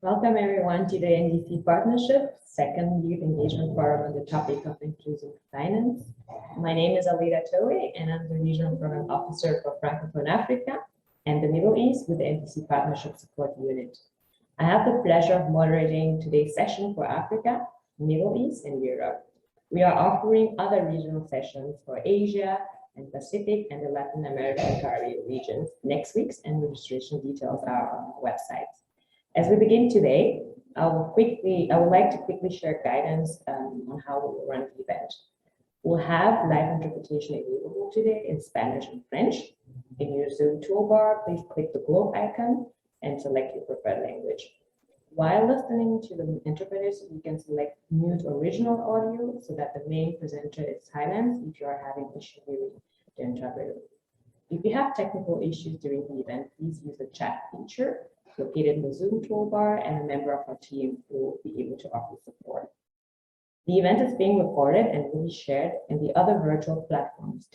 Welcome everyone to the NDC Partnership, second Youth Engagement Forum on the topic of inclusive finance. My name is Alida Towe and I'm the Regional Program Officer for Francophone Africa and the Middle East with the NDC Partnership Support Unit. I have the pleasure of moderating today's session for Africa, Middle East, and Europe. We are offering other regional sessions for Asia and Pacific and the Latin American Caribbean regions next week, and registration details are on the website. As we begin today, I would like to quickly share guidance on how we will run the event. We'll have live interpretation available today in Spanish and French. In your Zoom toolbar, please click the globe icon and select your preferred language. While listening to the interpreters, you can select mute original audio so that the main presenter is silenced if you are having issue hearing the interpreter. If you have technical issues during the event, please use the chat feature located in the Zoom toolbar, and a member of our team will be able to offer support. The event is being recorded and will be shared in the other virtual platforms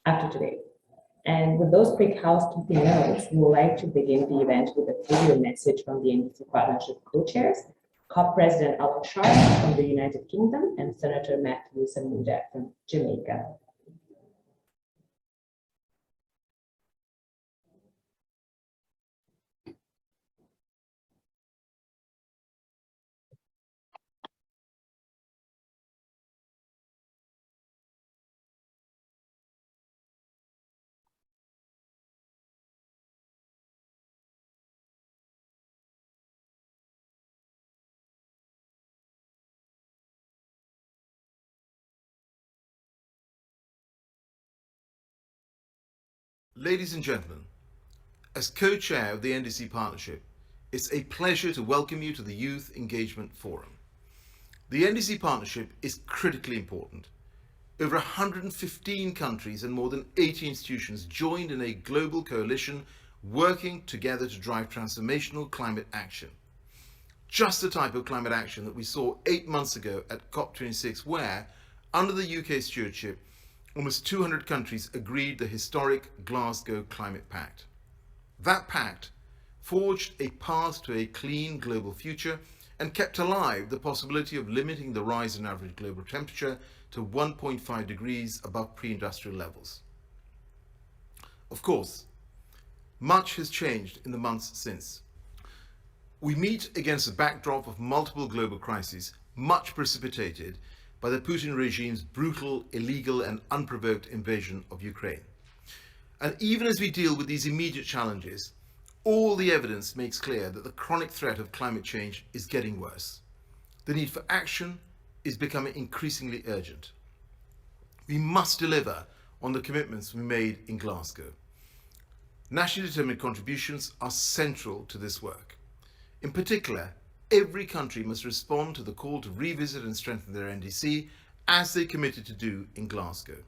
after today. And with those quick housekeeping notes, we would like to begin the event with a video message from the NDC Partnership co-chairs, COP President Alan Sharp from the United Kingdom and Senator Matthew Samuda from Jamaica. Ladies and gentlemen, as co-chair of the NDC Partnership, it's a pleasure to welcome you to the Youth Engagement Forum. The NDC Partnership is critically important. Over 115 countries and more than 80 institutions joined in a global coalition working together to drive transformational climate action. Just the type of climate action that we saw 8 months ago at COP26, where, under the UK stewardship, almost 200 countries agreed the historic Glasgow Climate Pact. That pact forged a path to a clean global future and kept alive the possibility of limiting the rise in average global temperature to 1.5 degrees above pre-industrial levels. Of course, much has changed in the months since. We meet against a backdrop of multiple global crises, much precipitated by the Putin regime's brutal, illegal and unprovoked invasion of Ukraine. And even as we deal with these immediate challenges, all the evidence makes clear that the chronic threat of climate change is getting worse. The need for action is becoming increasingly urgent. We must deliver on the commitments we made in Glasgow. Nationally determined contributions are central to this work. In particular, every country must respond to the call to revisit and strengthen their NDC as they committed to do in Glasgow.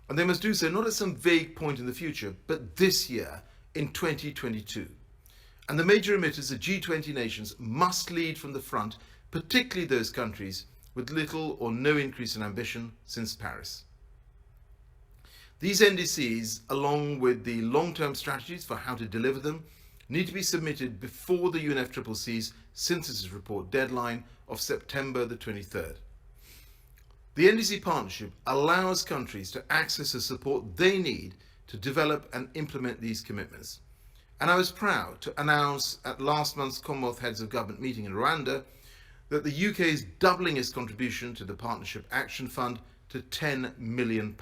And they must do so not at some vague point in the future, but this year in 2022. And the major emitters, the G20 nations, must lead from the front, particularly those countries with little or no increase in ambition since Paris. These NDCs, along with the long-term strategies for how to deliver them, need to be submitted before the UNFCCC's synthesis report deadline of September the 23rd. The NDC Partnership allows countries to access the support they need to develop and implement these commitments. And I was proud to announce at last month's Commonwealth Heads of Government meeting in Rwanda that the UK is doubling its contribution to the Partnership Action Fund to £10 million.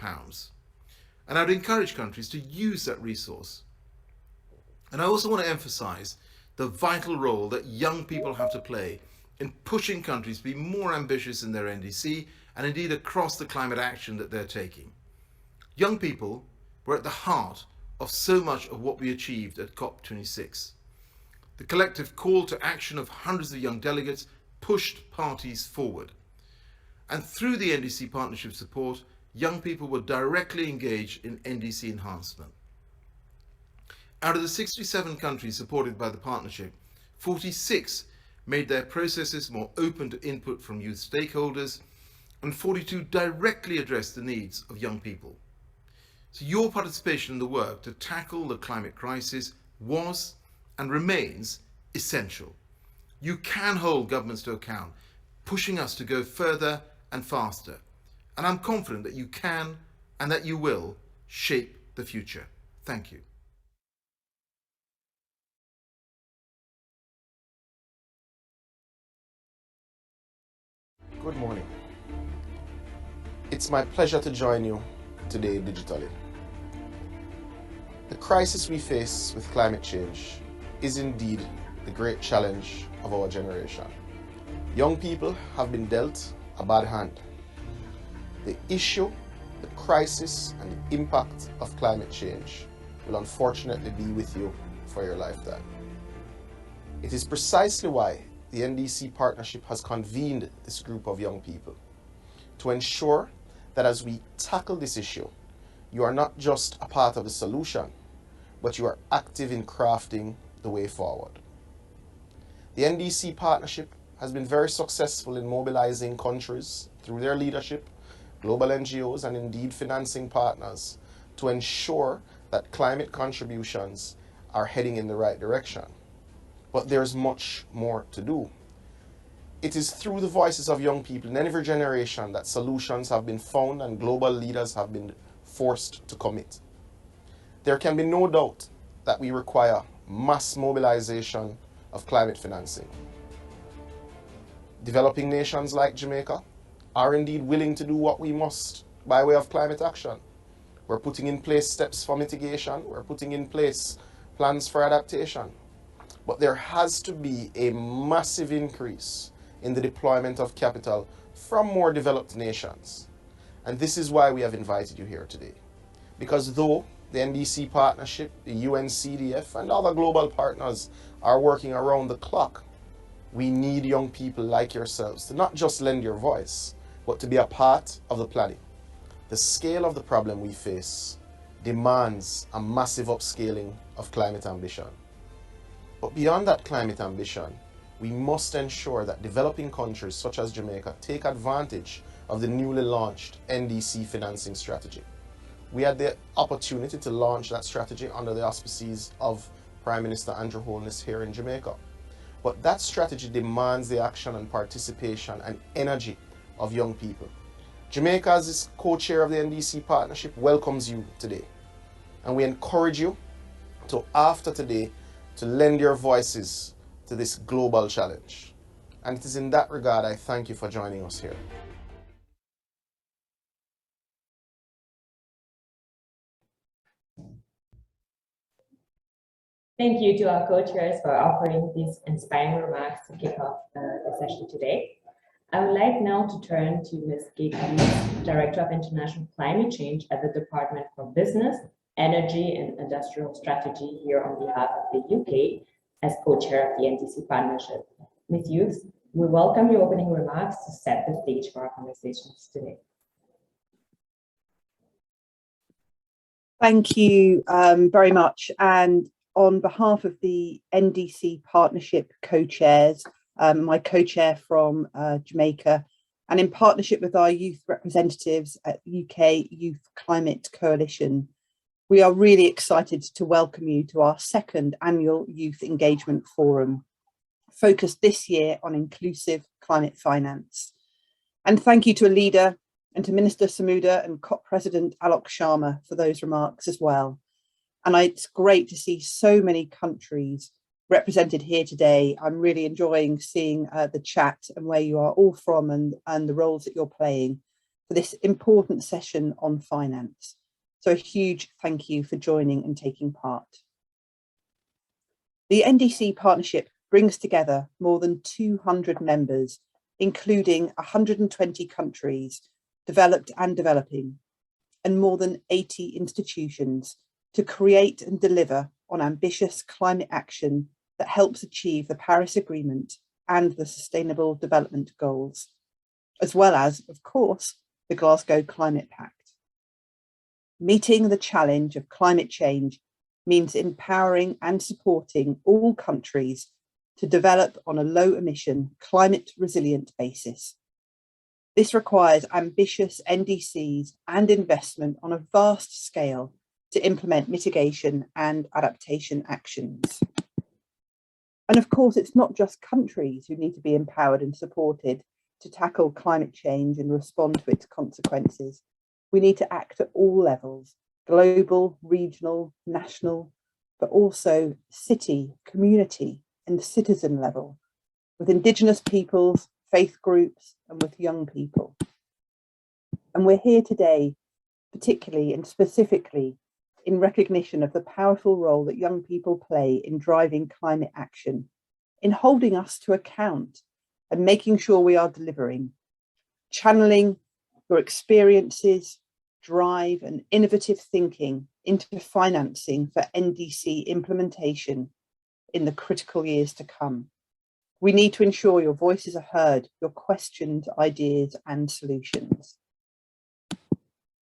And I would encourage countries to use that resource. And I also want to emphasize the vital role that young people have to play in pushing countries to be more ambitious in their NDC and indeed across the climate action that they're taking. Young people were at the heart of so much of what we achieved at COP26. The collective call to action of hundreds of young delegates pushed parties forward. And through the NDC Partnership support, young people were directly engaged in NDC enhancement. Out of the 67 countries supported by the partnership, 46 made their processes more open to input from youth stakeholders, and 42 directly addressed the needs of young people. So your participation in the work to tackle the climate crisis was and remains essential. You can hold governments to account, pushing us to go further and faster. And I'm confident that you can and that you will shape the future. Thank you. Good morning. It's my pleasure to join you today digitally. The crisis we face with climate change is indeed the great challenge of our generation. Young people have been dealt a bad hand. The issue, the crisis, and the impact of climate change will unfortunately be with you for your lifetime. It is precisely why the NDC Partnership has convened this group of young people to ensure that as we tackle this issue, you are not just a part of the solution, but you are active in crafting the way forward. The NDC Partnership has been very successful in mobilizing countries through their leadership, global NGOs, and indeed financing partners to ensure that climate contributions are heading in the right direction. But there's much more to do. It is through the voices of young people in every generation that solutions have been found and global leaders have been forced to commit. There can be no doubt that we require mass mobilization of climate financing. Developing nations like Jamaica are indeed willing to do what we must by way of climate action. We're putting in place steps for mitigation. We're putting in place plans for adaptation. But there has to be a massive increase in the deployment of capital from more developed nations. And this is why we have invited you here today. Because though the NDC Partnership, the UNCDF, and other global partners are working around the clock, we need young people like yourselves to not just lend your voice, but to be a part of the planning. The scale of the problem we face demands a massive upscaling of climate ambition. But beyond that climate ambition, we must ensure that developing countries such as Jamaica take advantage of the newly launched NDC financing strategy. We had the opportunity to launch that strategy under the auspices of Prime Minister Andrew Holness here in Jamaica. But that strategy demands the action and participation and energy of young people. Jamaica, as is co-chair of the NDC Partnership, welcomes you today. And we encourage you to, after today, to lend your voices to this global challenge. And it is in that regard I thank you for joining us here. Thank you to our co-chairs for offering these inspiring remarks to kick off the session today. I would like now to turn to Ms. Kate Hughes, Director of International Climate Change at the Department for Business, Energy and Industrial Strategy here on behalf of the UK as co-chair of the NDC Partnership. Ms. Hughes, we welcome your opening remarks to set the stage for our conversations today. Thank you very much. And on behalf of the NDC Partnership co-chairs, my co-chair from Jamaica, and in partnership with our youth representatives at UK Youth Climate Coalition, we are really excited to welcome you to our second annual Youth Engagement Forum, focused this year on inclusive climate finance. And thank you to Alida and to Minister Samuda and COP President Alok Sharma for those remarks as well. And it's great to see so many countries represented here today. I'm really enjoying seeing the chat and where you are all from and the roles that you're playing for this important session on finance. So a huge thank you for joining and taking part. The NDC Partnership brings together more than 200 members, including 120 countries, developed and developing, and more than 80 institutions to create and deliver on ambitious climate action that helps achieve the Paris Agreement and the Sustainable Development Goals, as well as, of course, the Glasgow Climate Pact. Meeting the challenge of climate change means empowering and supporting all countries to develop on a low-emission, climate-resilient basis. This requires ambitious NDCs and investment on a vast scale to implement mitigation and adaptation actions. And of course, it's not just countries who need to be empowered and supported to tackle climate change and respond to its consequences. We need to act at all levels, global, regional, national, but also city, community, and citizen level, with Indigenous peoples, faith groups, and with young people. And we're here today, particularly and specifically, in recognition of the powerful role that young people play in driving climate action, in holding us to account and making sure we are delivering, channeling your experiences, drive, and innovative thinking into financing for NDC implementation in the critical years to come. We need to ensure your voices are heard, your questions, ideas, and solutions.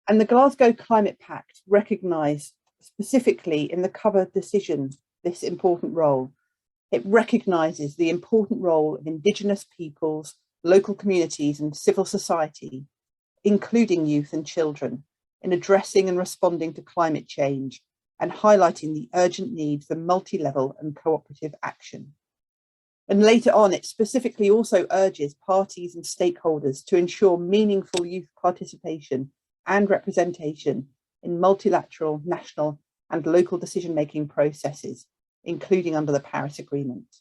And the Glasgow Climate Pact recognised specifically in the cover decision this important role. It recognises the important role of Indigenous peoples, local communities, and civil society, including youth and children, in addressing and responding to climate change and highlighting the urgent need for multi-level and cooperative action. And later on, it specifically also urges parties and stakeholders to ensure meaningful youth participation and representation in multilateral, national, and local decision-making processes, including under the Paris Agreement.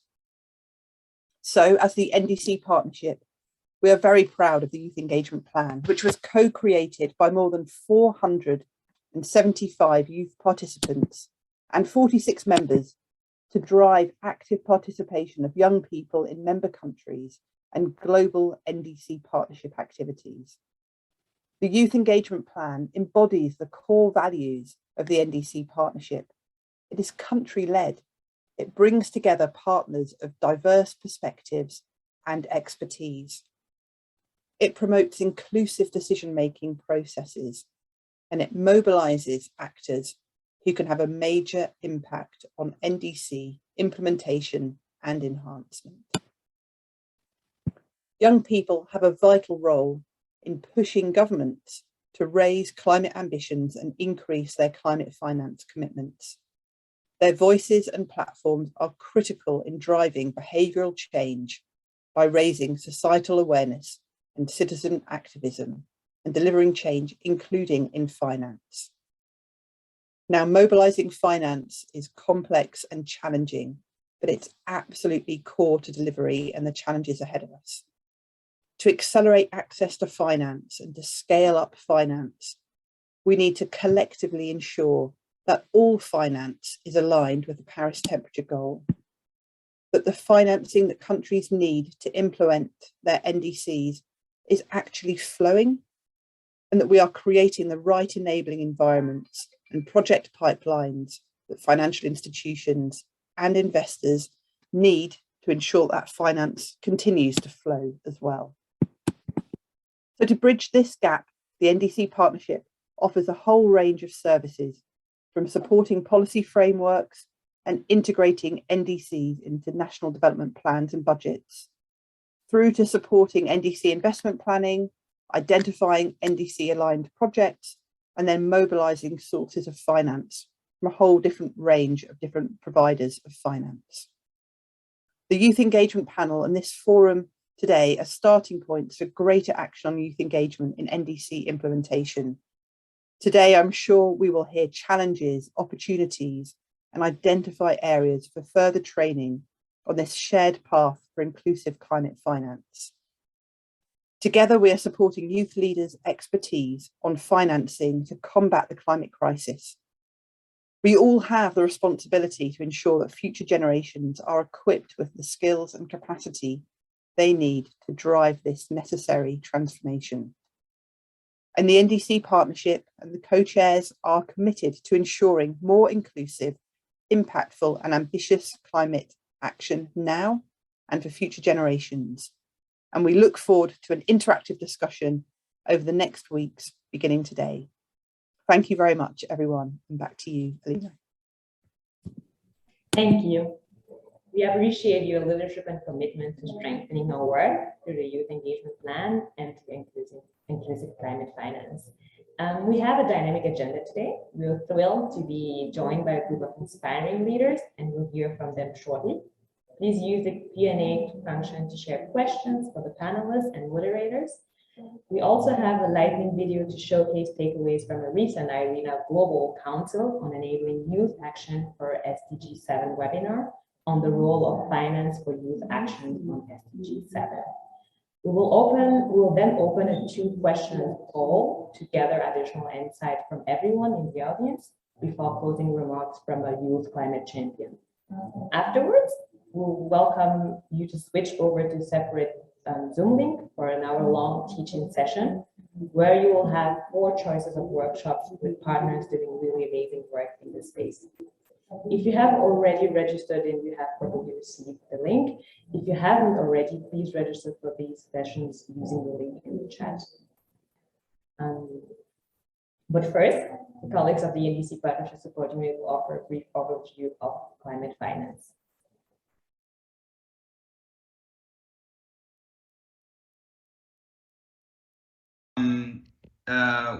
So, as the NDC Partnership, we are very proud of the Youth Engagement Plan, which was co-created by more than 475 youth participants and 46 members to drive active participation of young people in member countries and global NDC Partnership activities. The Youth Engagement Plan embodies the core values of the NDC Partnership. It is country-led. It brings together partners of diverse perspectives and expertise. It promotes inclusive decision-making processes, and it mobilises actors who can have a major impact on NDC implementation and enhancement. Young people have a vital role in pushing governments to raise climate ambitions and increase their climate finance commitments. Their voices and platforms are critical in driving behavioural change by raising societal awareness and citizen activism and delivering change, including in finance. Now, mobilising finance is complex and challenging, but it's absolutely core to delivery and the challenges ahead of us. To accelerate access to finance and to scale up finance, we need to collectively ensure that all finance is aligned with the Paris temperature goal, that the financing that countries need to implement their NDCs is actually flowing, and that we are creating the right enabling environments and project pipelines that financial institutions and investors need to ensure that finance continues to flow as well. So to bridge this gap, the NDC Partnership offers a whole range of services, from supporting policy frameworks and integrating NDCs into national development plans and budgets, through to supporting NDC investment planning, identifying NDC-aligned projects, and then mobilising sources of finance from a whole different range of different providers of finance. The Youth Engagement Panel and this forum today are starting points for greater action on youth engagement in NDC implementation. Today, I'm sure we will hear challenges, opportunities, and identify areas for further training on this shared path for inclusive climate finance. Together, we are supporting youth leaders' expertise on financing to combat the climate crisis. We all have the responsibility to ensure that future generations are equipped with the skills and capacity they need to drive this necessary transformation. And the NDC Partnership and the co-chairs are committed to ensuring more inclusive, impactful and ambitious climate action now and for future generations. And we look forward to an interactive discussion over the next weeks, beginning today. Thank you very much, everyone, and back to you, Alina. Thank you. We appreciate your leadership and commitment to strengthening our work through the Youth Engagement Plan and to inclusive climate finance. We have a dynamic agenda today. We're thrilled to be joined by a group of inspiring leaders, and we'll hear from them shortly. Please use the Q&A function to share questions for the panelists and moderators. We also have a lightning video to showcase takeaways from a recent IRENA Global Council on Enabling Youth Action for SDG 7 webinar on the role of finance for youth action on SDG 7. We will then open a 2-question poll to gather additional insight from everyone in the audience before closing remarks from a youth climate champion. Afterwards, we'll welcome you to switch over to separate Zoom link for an hour-long teaching session where you will have 4 choices of workshops with partners doing really amazing work in this space. If you have already registered and you have probably received the link, if you haven't already, please register for these sessions using the link in the chat. But first, the colleagues of the NDC Partnership Support Unit will offer a brief overview of climate finance.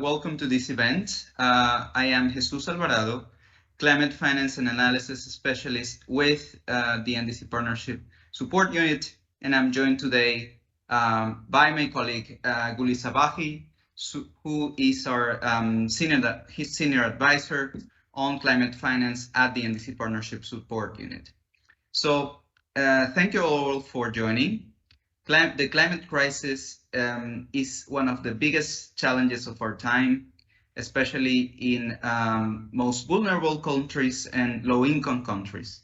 Welcome to this event. I am Jesus Alvarado, Climate Finance and Analysis Specialist with the NDC Partnership Support Unit, and I'm joined today by my colleague Guli Sabahi, who is our senior advisor on climate finance at the NDC Partnership Support Unit. So thank you all for joining. The climate crisis is one of the biggest challenges of our time, especially in most vulnerable countries and low-income countries.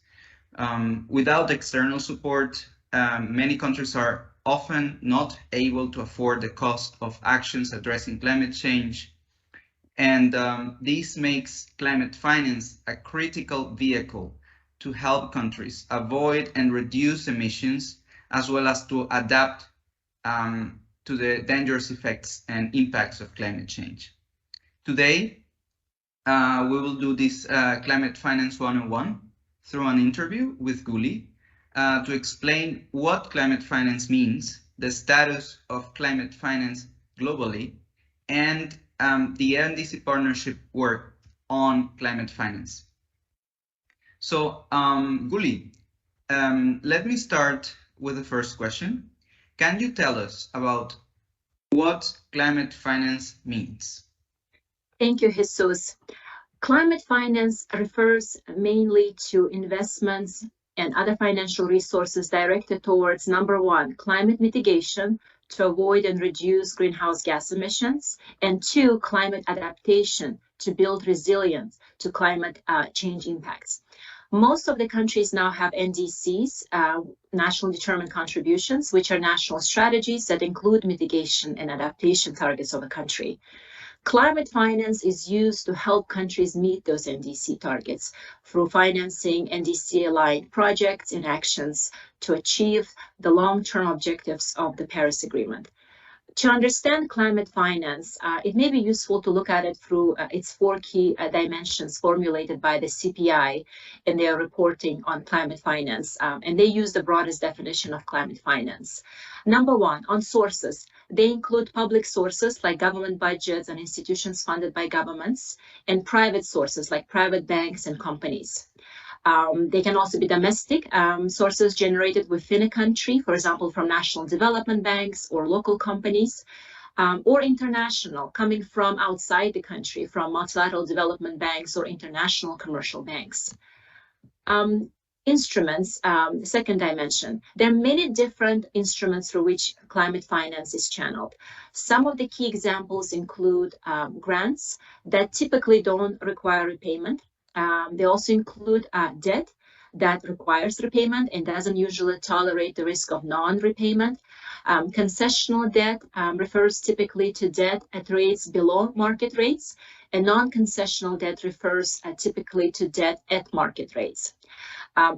Without external support, many countries are often not able to afford the cost of actions addressing climate change. And this makes climate finance a critical vehicle to help countries avoid and reduce emissions, as well as to adapt to the dangerous effects and impacts of climate change. Today, we will do this Climate Finance 101 through an interview with Guli to explain what climate finance means, the status of climate finance globally, and the NDC Partnership work on climate finance. So, Guli, let me start with the first question. Can you tell us about what climate finance means? Thank you, Jesus. Climate finance refers mainly to investments and other financial resources directed towards, number 1, climate mitigation to avoid and reduce greenhouse gas emissions, and 2, climate adaptation to build resilience to climate change impacts. Most of the countries now have NDCs, national determined contributions, which are national strategies that include mitigation and adaptation targets of a country. Climate finance is used to help countries meet those NDC targets through financing NDC-aligned projects and actions to achieve the long-term objectives of the Paris Agreement. To understand climate finance, it may be useful to look at it through its 4 key dimensions formulated by the CPI in their reporting on climate finance, and they use the broadest definition of climate finance. Number 1, on sources. They include public sources like government budgets and institutions funded by governments, and private sources like private banks and companies. They can also be domestic sources generated within a country, for example, from national development banks or local companies, or international, coming from outside the country, from multilateral development banks or international commercial banks. Instruments, the second dimension. There are many different instruments through which climate finance is channeled. Some of the key examples include grants that typically don't require repayment. They also include debt that requires repayment and doesn't usually tolerate the risk of non-repayment. Concessional debt refers typically to debt at rates below market rates, and non-concessional debt refers typically to debt at market rates.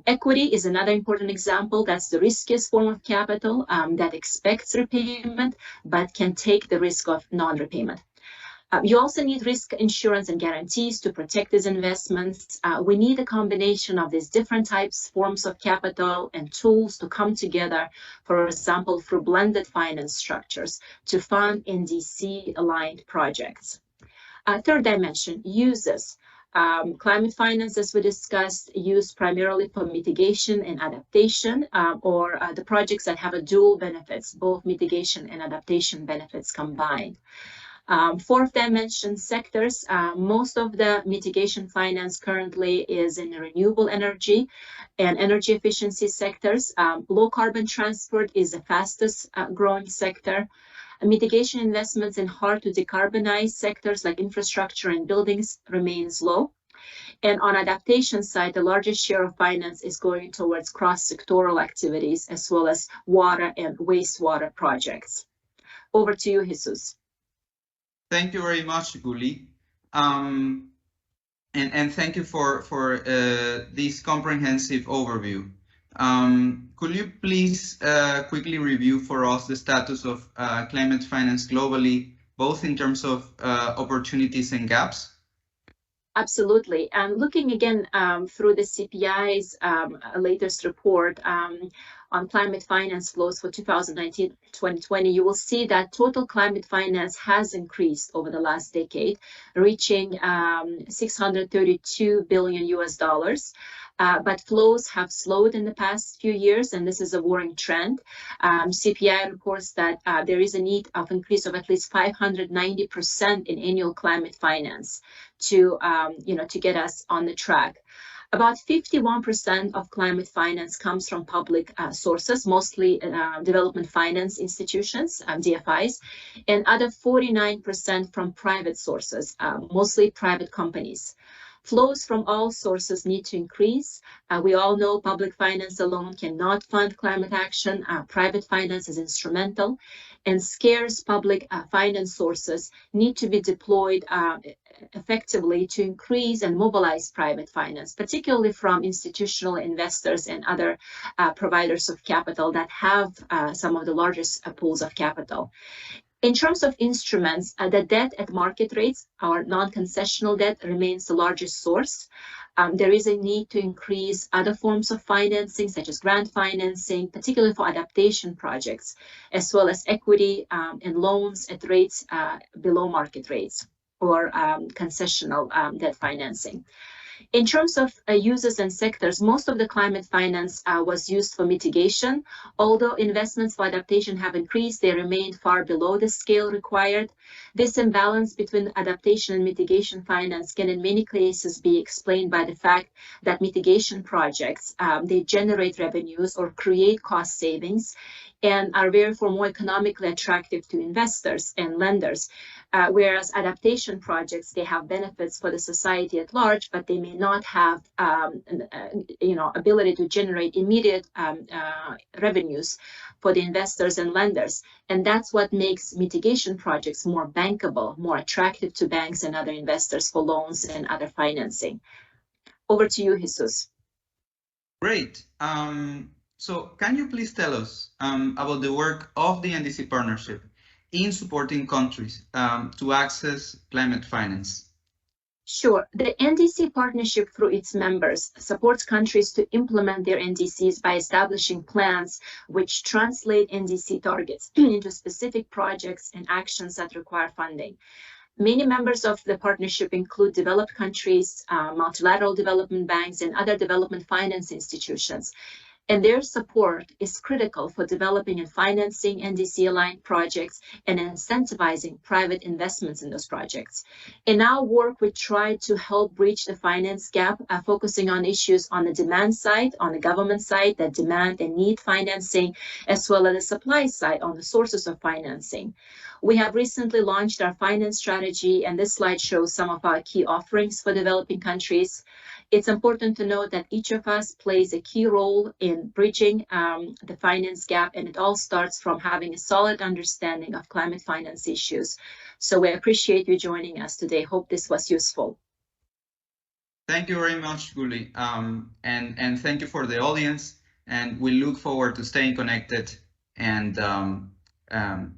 Equity is another important example. That's the riskiest form of capital that expects repayment but can take the risk of non-repayment. You also need risk insurance and guarantees to protect these investments. We need a combination of these different types, forms of capital and tools to come together, for example, through blended finance structures to fund NDC-aligned projects. Third dimension, uses. Climate finance, as we discussed, used primarily for mitigation and adaptation, or the projects that have a dual benefits, both mitigation and adaptation benefits combined. Fourth dimension sectors, most of the mitigation finance currently is in renewable energy and energy efficiency sectors. Low carbon transport is the fastest growing sector. Mitigation investments in hard to decarbonize sectors like infrastructure and buildings remains low. And on adaptation side, the largest share of finance is going towards cross-sectoral activities as well as water and wastewater projects. Over to you, Jesus. Thank you very much, Guli. And thank you for this comprehensive overview. Could you please quickly review for us the status of climate finance globally, both in terms of opportunities and gaps? Absolutely. And looking again through the CPI's latest report on climate finance flows for 2019-2020, you will see that total climate finance has increased over the last decade, reaching $632 billion US. But flows have slowed in the past few years, and this is a worrying trend. CPI reports that there is a need of increase of at least 590% in annual climate finance to get us on the track. About 51% of climate finance comes from public sources, mostly development finance institutions, DFIs, and other 49% from private sources, mostly private companies. Flows from all sources need to increase. We all know public finance alone cannot fund climate action. Private finance is instrumental, and scarce public finance sources need to be deployed effectively to increase and mobilize private finance, particularly from institutional investors and other providers of capital that have some of the largest pools of capital. In terms of instruments, the debt at market rates, our non-concessional debt, remains the largest source. There is a need to increase other forms of financing, such as grant financing, particularly for adaptation projects, as well as equity and loans at rates below market rates, or concessional debt financing. In terms of uses and sectors, most of the climate finance was used for mitigation. Although investments for adaptation have increased, they remain far below the scale required. This imbalance between adaptation and mitigation finance can in many cases be explained by the fact that mitigation projects, they generate revenues or create cost savings and are therefore more economically attractive to investors and lenders. Whereas adaptation projects, they have benefits for the society at large, but they may not have ability to generate immediate revenues for the investors and lenders. And that's what makes mitigation projects more bankable, more attractive to banks and other investors for loans and other financing. Over to you, Jesus. Great. So can you please tell us about the work of the NDC Partnership in supporting countries to access climate finance? Sure. The NDC Partnership, through its members, supports countries to implement their NDCs by establishing plans which translate NDC targets into specific projects and actions that require funding. Many members of the partnership include developed countries, multilateral development banks, and other development finance institutions. And their support is critical for developing and financing NDC-aligned projects and incentivizing private investments in those projects. In our work, we try to help bridge the finance gap, focusing on issues on the demand side, on the government side that demand and need financing, as well as the supply side on the sources of financing. We have recently launched our finance strategy, and this slide shows some of our key offerings for developing countries. It's important to note that each of us plays a key role in bridging the finance gap, and it all starts from having a solid understanding of climate finance issues. So we appreciate you joining us today. Hope this was useful. Thank you very much, Guli, and thank you for the audience. And we look forward to staying connected and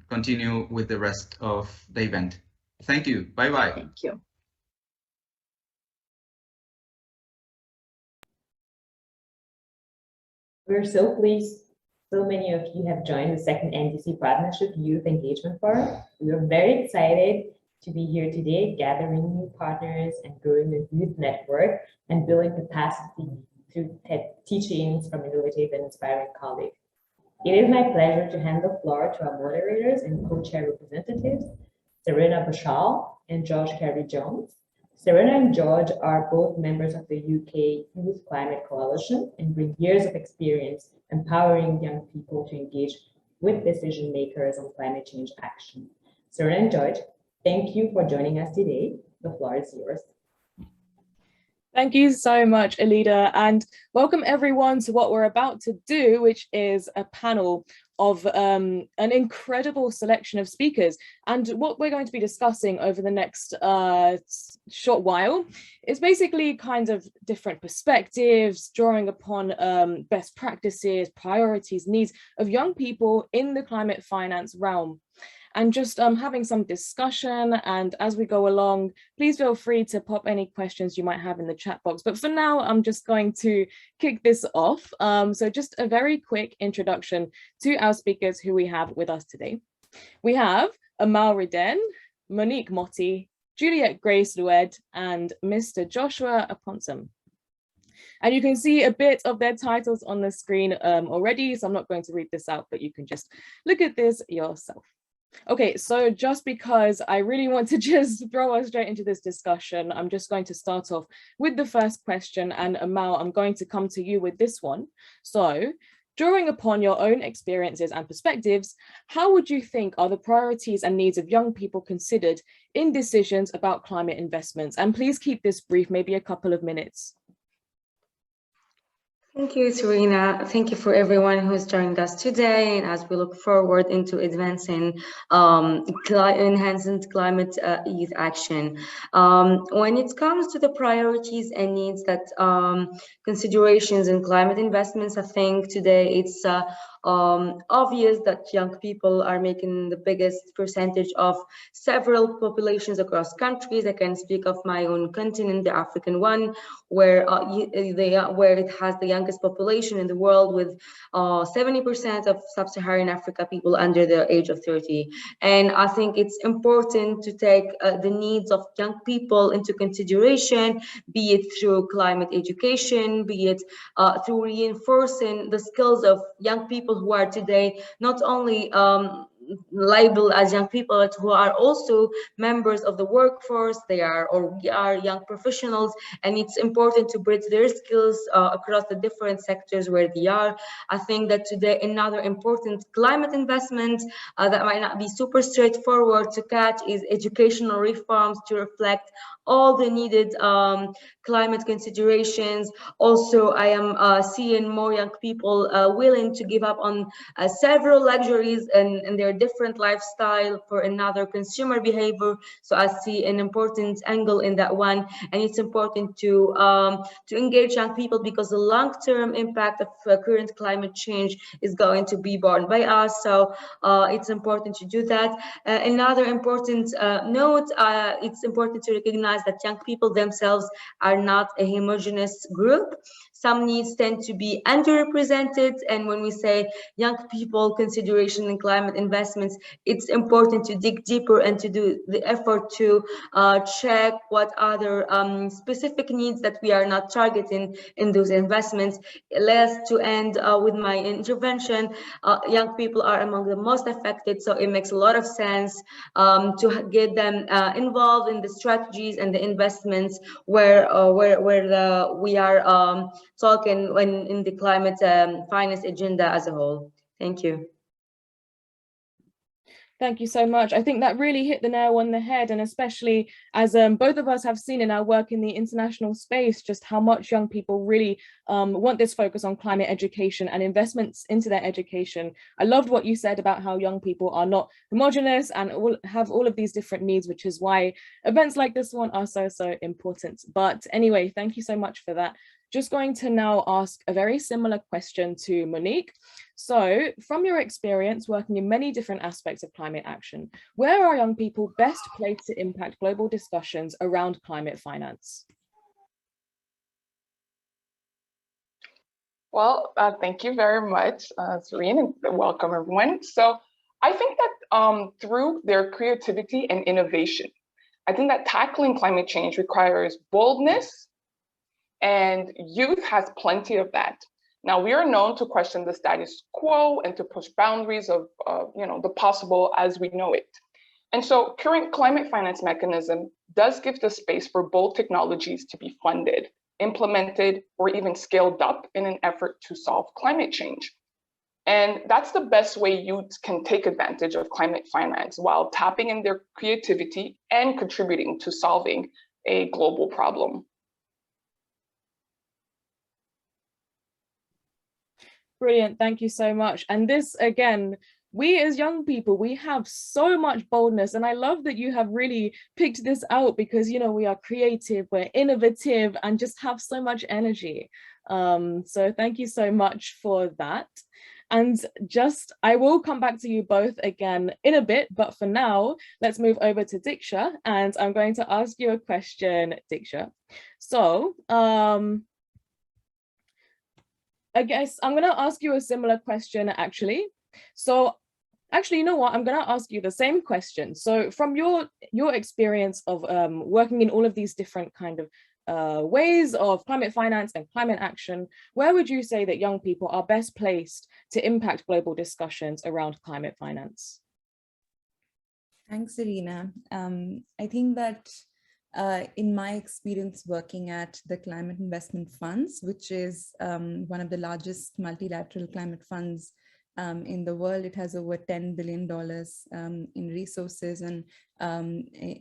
continue with the rest of the event. Thank you. Bye-bye. Thank you. We're so pleased so many of you have joined the second NDC Partnership Youth Engagement Forum. We are very excited to be here today, gathering new partners and growing the youth network and building capacity through teachings from innovative and inspiring colleagues. It is my pleasure to hand the floor to our moderators and co-chair representatives, Serena Bashal and George Carey-Jones. Serena and George are both members of the UK Youth Climate Coalition and bring years of experience empowering young people to engage with decision makers on climate change action. Serena and George, thank you for joining us today. The floor is yours. Thank you so much, Alida, and welcome everyone to what we're about to do, which is a panel of an incredible selection of speakers. And what we're going to be discussing over the next short while is basically kind of different perspectives, drawing upon best practices, priorities, needs of young people in the climate finance realm. And just having some discussion, and as we go along, please feel free to pop any questions you might have in the chat box. But for now, I'm just going to kick this off. So just a very quick introduction to our speakers who we have with us today. We have Amal Riden, Monique Motti, Juliet Grace Lued, and Mr. Joshua Aponsom. And you can see a bit of their titles on the screen already, so I'm not going to read this out, but you can just look at this yourself. Okay, so just because I really want to just throw us straight into this discussion, I'm just going to start off with the first question, and Amal, I'm going to come to you with this one. So, drawing upon your own experiences and perspectives, how would you think are the priorities and needs of young people considered in decisions about climate investments? And please keep this brief, maybe a couple of minutes. Thank you, Serena. Thank you for everyone who's joined us today. And as we look forward into advancing enhancing climate youth action. When it comes to the priorities and needs that considerations in climate investments, I think today it's obvious that young people are making the biggest percentage of several populations across countries. I can speak of my own continent, the African one, where it has the youngest population in the world, with 70% of sub-Saharan Africa people under the age of 30. And I think it's important to take the needs of young people into consideration, be it through climate education, be it through reinforcing the skills of young people who are today not only labeled as young people, but who are also members of the workforce. We are young professionals, and it's important to bridge their skills across the different sectors where they are. I think that today another important climate investment that might not be super straightforward to catch is educational reforms to reflect all the needed climate considerations. Also, I am seeing more young people willing to give up on several luxuries and their different lifestyle for another consumer behavior. So I see an important angle in that one, and it's important to engage young people, because the long-term impact of current climate change is going to be borne by us. So it's important to do that. Another important note, it's important to recognize that young people themselves are not a homogeneous group. Some needs tend to be underrepresented, and when we say young people consideration in climate investments, it's important to dig deeper and to do the effort to check what other specific needs that we are not targeting in those investments. Last, to end with my intervention, young people are among the most affected, so it makes a lot of sense to get them involved in the strategies and the investments where we are talking when in the climate finance agenda as a whole. Thank you. Thank you so much. I think that really hit the nail on the head, and especially as both of us have seen in our work in the international space, just how much young people really want this focus on climate education and investments into their education. I loved what you said about how young people are not homogenous and have all of these different needs, which is why events like this one are so important. But anyway, thank you so much for that. Just going to now ask a very similar question to Monique. So, from your experience working in many different aspects of climate action, where are young people best placed to impact global discussions around climate finance? Well, thank you very much, Serene, and welcome everyone. So I think that through their creativity and innovation, I think that tackling climate change requires boldness, and youth has plenty of that. Now, we are known to question the status quo and to push boundaries of the possible as we know it. And so current climate finance mechanism does give the space for bold technologies to be funded, implemented, or even scaled up in an effort to solve climate change. And that's the best way youth can take advantage of climate finance while tapping in their creativity and contributing to solving a global problem. Brilliant. Thank you so much. And this, again, we as young people, we have so much boldness. And I love that you have really picked this out because, we are creative, we're innovative, and just have so much energy. So thank you so much for that. And I will come back to you both again in a bit, but for now, let's move over to Diksha. And I'm going to ask you a question, Diksha. So, I guess I'm going to ask you a similar question, actually. So actually, you know what? I'm going to ask you the same question. So from your experience of working in all of these different kind of ways of climate finance and climate action, where would you say that young people are best placed to impact global discussions around climate finance? Thanks, Irina. I think that in my experience working at the Climate Investment Funds, which is one of the largest multilateral climate funds in the world, it has over $10 billion in resources and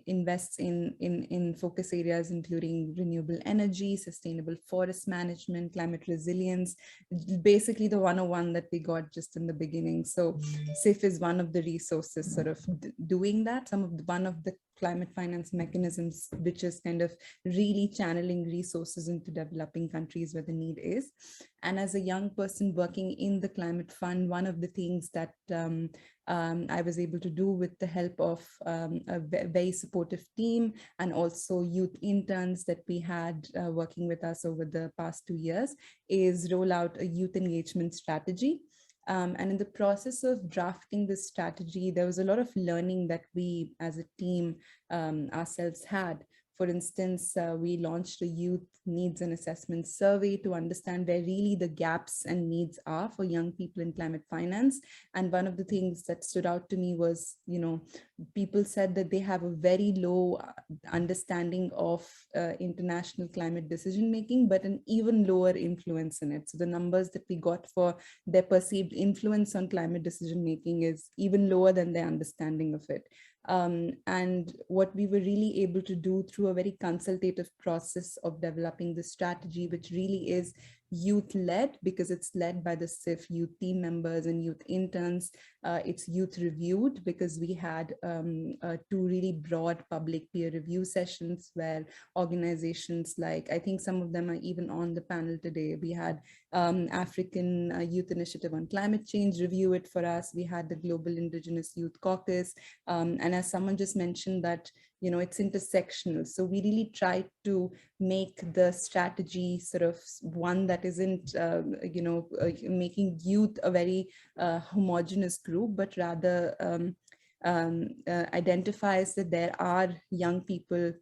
invests in focus areas including renewable energy, sustainable forest management, climate resilience, basically the 101 that we got just in the beginning. So SIF is one of the resources sort of doing that. One of the climate finance mechanisms, which is kind of really channeling resources into developing countries where the need is. And as a young person working in the climate fund, one of the things that I was able to do with the help of a very supportive team and also youth interns that we had working with us over the past 2 years is roll out a youth engagement strategy. And in the process of drafting this strategy, there was a lot of learning that we as a team ourselves had. For instance, we launched a youth needs and assessment survey to understand where really the gaps and needs are for young people in climate finance. And one of the things that stood out to me was, people said that they have a very low understanding of international climate decision making, but an even lower influence in it. So the numbers that we got for their perceived influence on climate decision making is even lower than their understanding of it. And what we were really able to do through a very consultative process of developing the strategy, which really is youth-led because it's led by the SIF youth team members and youth interns. It's youth-reviewed because we had 2 really broad public peer review sessions where organizations like, I think some of them are even on the panel today. We had African Youth Initiative on Climate Change review it for us. We had the Global Indigenous Youth Caucus. And as someone just mentioned that, it's intersectional. So we really tried to make the strategy sort of one that isn't, making youth a very homogeneous group, but rather identifies that there are young people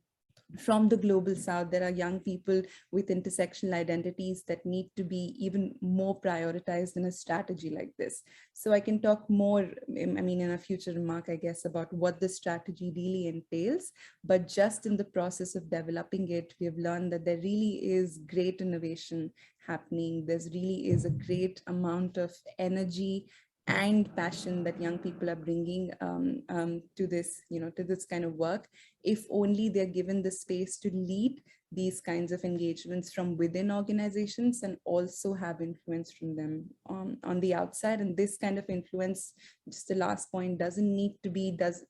from the global south. There are young people with intersectional identities that need to be even more prioritized in a strategy like this. So I can talk more, in a future remark, I guess, about what the strategy really entails. But just in the process of developing it, we have learned that there really is great innovation happening. There's really is a great amount of energy and passion that young people are bringing to this, to this kind of work, if only they're given the space to lead these kinds of engagements from within organizations and also have influence from them on the outside. And this kind of influence, just the last point,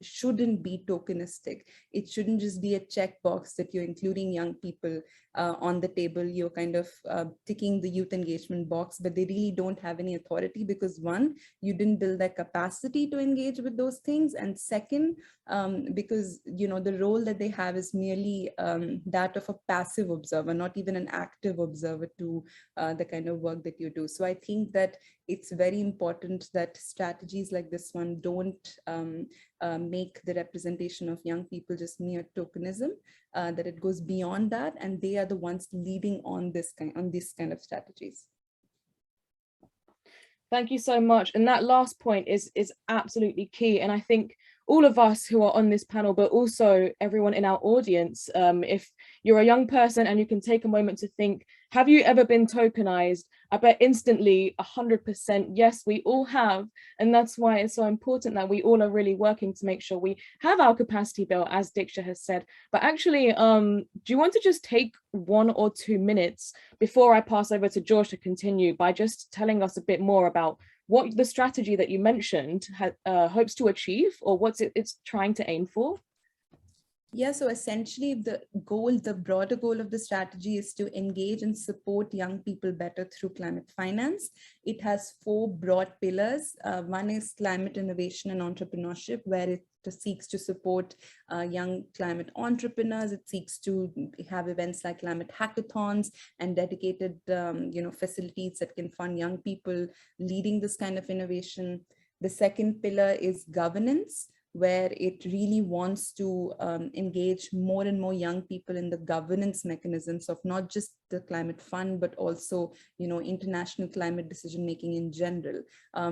shouldn't be tokenistic. It shouldn't just be a checkbox that you're including young people on the table. You're kind of ticking the youth engagement box, but they really don't have any authority because one, you didn't build that capacity to engage with those things. And second, because, the role that they have is merely that of a passive observer, not even an active observer to the kind of work that you do. So I think that it's very important that strategies like this one don't make the representation of young people just mere tokenism, that it goes beyond that, and they are the ones leading on this kind of strategies. Thank you so much. And that last point is absolutely key. And I think all of us who are on this panel, but also everyone in our audience, if you're a young person and you can take a moment to think, have you ever been tokenized? I bet instantly 100% yes, we all have. And that's why it's so important that we all are really working to make sure we have our capacity built, as Diksha has said. But actually, do you want to just take 1 or 2 minutes before I pass over to George to continue by just telling us a bit more about what the strategy that you mentioned hopes to achieve, or what's it's trying to aim for? Yeah, so essentially the broader goal of the strategy is to engage and support young people better through climate finance. It has 4 broad pillars. One is climate innovation and entrepreneurship, where it seeks to support young climate entrepreneurs. It seeks to have events like climate hackathons and dedicated facilities that can fund young people leading this kind of innovation. The second pillar is governance, where it really wants to engage more and more young people in the governance mechanisms of not just the climate fund, but also, international climate decision making in general.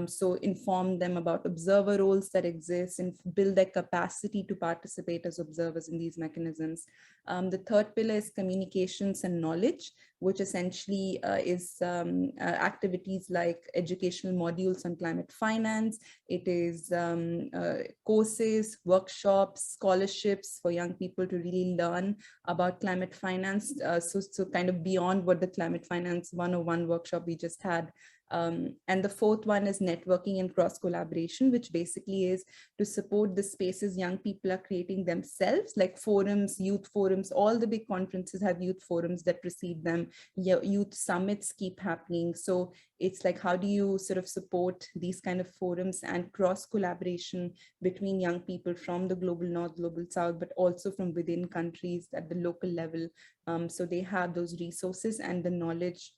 So inform them about observer roles that exist and build their capacity to participate as observers in these mechanisms. The third pillar is communications and knowledge, which essentially is activities like educational modules on climate finance. It is courses, workshops, scholarships for young people to really learn about climate finance. So kind of beyond what the Climate Finance 101 workshop we just had. And the fourth one is networking and cross-collaboration, which basically is to support the spaces young people are creating themselves, like forums, youth forums. All the big conferences have youth forums that precede them. Youth summits keep happening. So it's like, how do you sort of support these kind of forums and cross-collaboration between young people from the global north, global south, but also from within countries at the local level. So they have those resources and the knowledge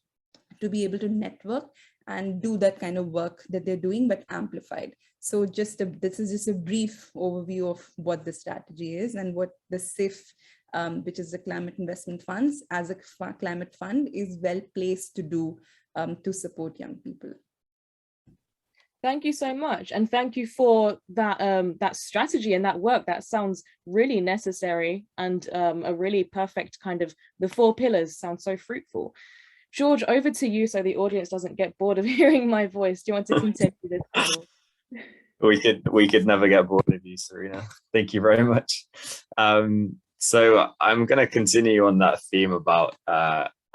to be able to network and do that kind of work that they're doing, but amplified. So this is just a brief overview of what the strategy is and what the CIF, which is the Climate Investment Funds, as a climate fund, is well placed to do to support young people. Thank you so much. And thank you for that, that strategy and that work. That sounds really necessary and a really perfect kind of, the 4 pillars sound so fruitful. George, over to you so the audience doesn't get bored of hearing my voice. Do you want to continue this panel? We could never get bored of you, Serena. Thank you very much. So I'm going to continue on that theme about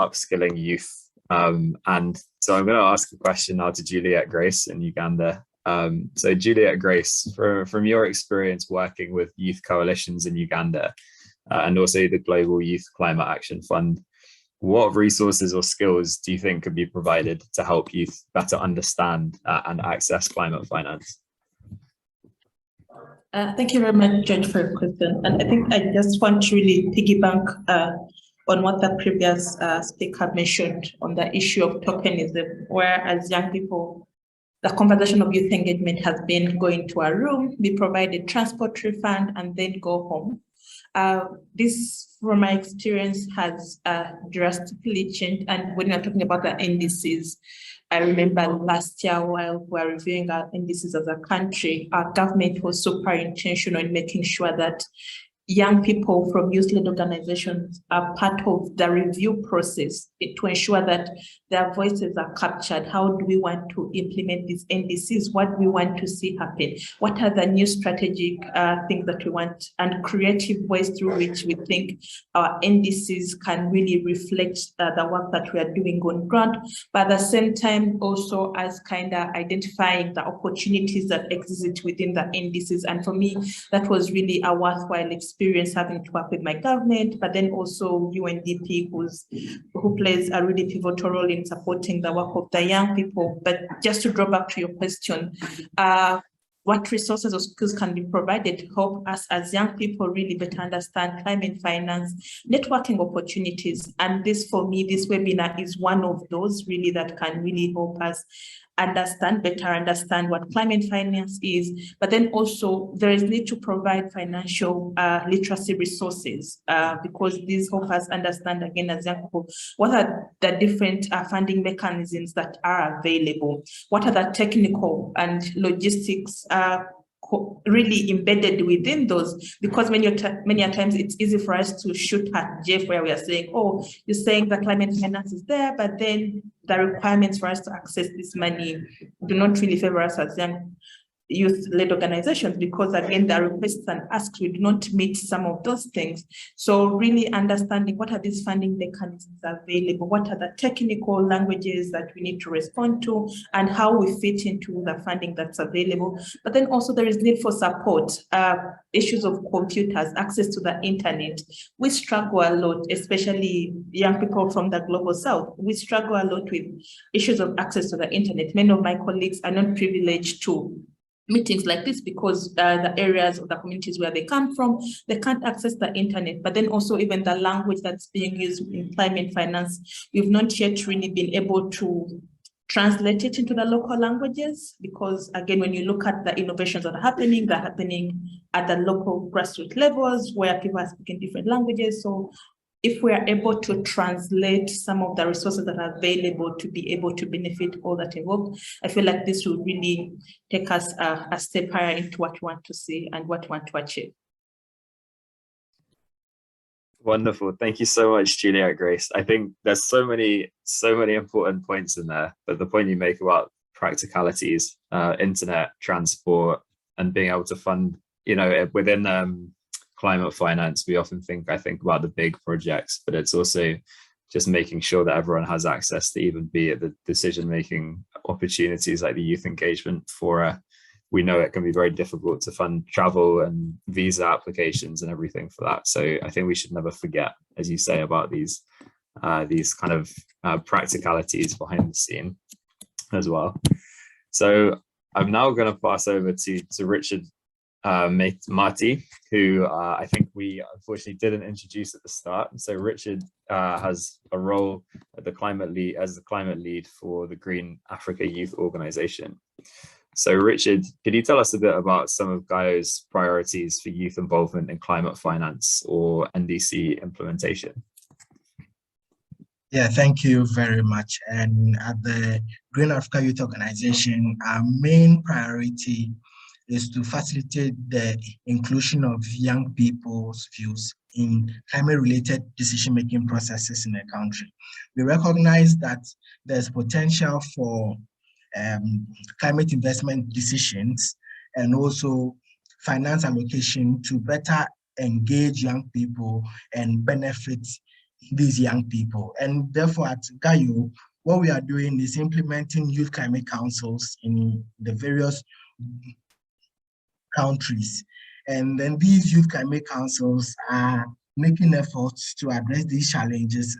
upskilling youth. And so I'm going to ask a question now to Juliet Grace in Uganda. So Juliet Grace, from your experience working with youth coalitions in Uganda and also the Global Youth Climate Action Fund, what resources or skills do you think could be provided to help youth better understand and access climate finance? Thank you very much, George, for your question. And I think I just want to really piggyback on what the previous speaker mentioned on the issue of tokenism, where as young people, the conversation of youth engagement has been going to a room, be provided transport refund, and then go home. This, from my experience, has drastically changed. And when we're talking about the NDCs, I remember last year while we were reviewing our NDCs as a country, our government was super intentional in making sure that young people from youth-led organizations are part of the review process to ensure that their voices are captured. How do we want to implement these NDCs? What do we want to see happen? What are the new strategic things that we want, and creative ways through which we think our NDCs can really reflect the work that we are doing on ground, but at the same time also as kind of identifying the opportunities that exist within the NDCs. And for me, that was really a worthwhile experience, having to work with my government, but then also UNDP, who plays a really pivotal role in supporting the work of the young people. But just to draw back to your question, what resources or skills can be provided to help us as young people really better understand climate finance, networking opportunities. And this, for me, this webinar is one of those really that can really help us better understand what climate finance is, but then also there is need to provide financial literacy resources because these help us understand, again, as young people, what are the different funding mechanisms that are available, what are the technical and logistics really embedded within those, because many times it's easy for us to shoot at Jeff where we are saying, oh, you're saying the climate finance is there, but then the requirements for us to access this money do not really favor us as young youth-led organizations, because again, the requests and asks, we do not meet some of those things. So really understanding what are these funding mechanisms available, what are the technical languages that we need to respond to, and how we fit into the funding that's available. But then also there is need for support, issues of computers, access to the internet. We struggle a lot, especially young people from the global south. We struggle a lot with issues of access to the internet. Many of my colleagues are not privileged to meetings like this because the areas of the communities where they come from, they can't access the internet. But then also even the language that's being used in climate finance, we've not yet really been able to translate it into the local languages, because again, when you look at the innovations that are happening, they're happening at the local grassroots levels where people are speaking different languages. So if we are able to translate some of the resources that are available to be able to benefit all that involved, I feel like this will really take us a step higher into what we want to see and what we want to achieve. Wonderful. Thank you so much, Juliet Grace. I think there's so many important points in there, but the point you make about practicalities, internet, transport, and being able to fund, within climate finance, we often think about the big projects, but it's also just making sure that everyone has access to even be at the decision-making opportunities like the Youth Engagement Fora. We know it can be very difficult to fund travel and visa applications and everything for that. So I think we should never forget, as you say, about these kind of practicalities behind the scene as well. So I'm now going to pass over to Richard Marty, who I think we unfortunately didn't introduce at the start. So Richard has a role at the climate lead for the Green Africa Youth Organization. So Richard, could you tell us a bit about some of GAIO's priorities for youth involvement in climate finance or NDC implementation? Yeah, thank you very much. And at the Green Africa Youth Organization, our main priority is to facilitate the inclusion of young people's views in climate-related decision-making processes in the country. We recognize that there's potential for climate investment decisions and also finance allocation to better engage young people and benefit these young people. And therefore at GAIO, what we are doing is implementing youth climate councils in the various countries. And then these youth climate councils are making efforts to address these challenges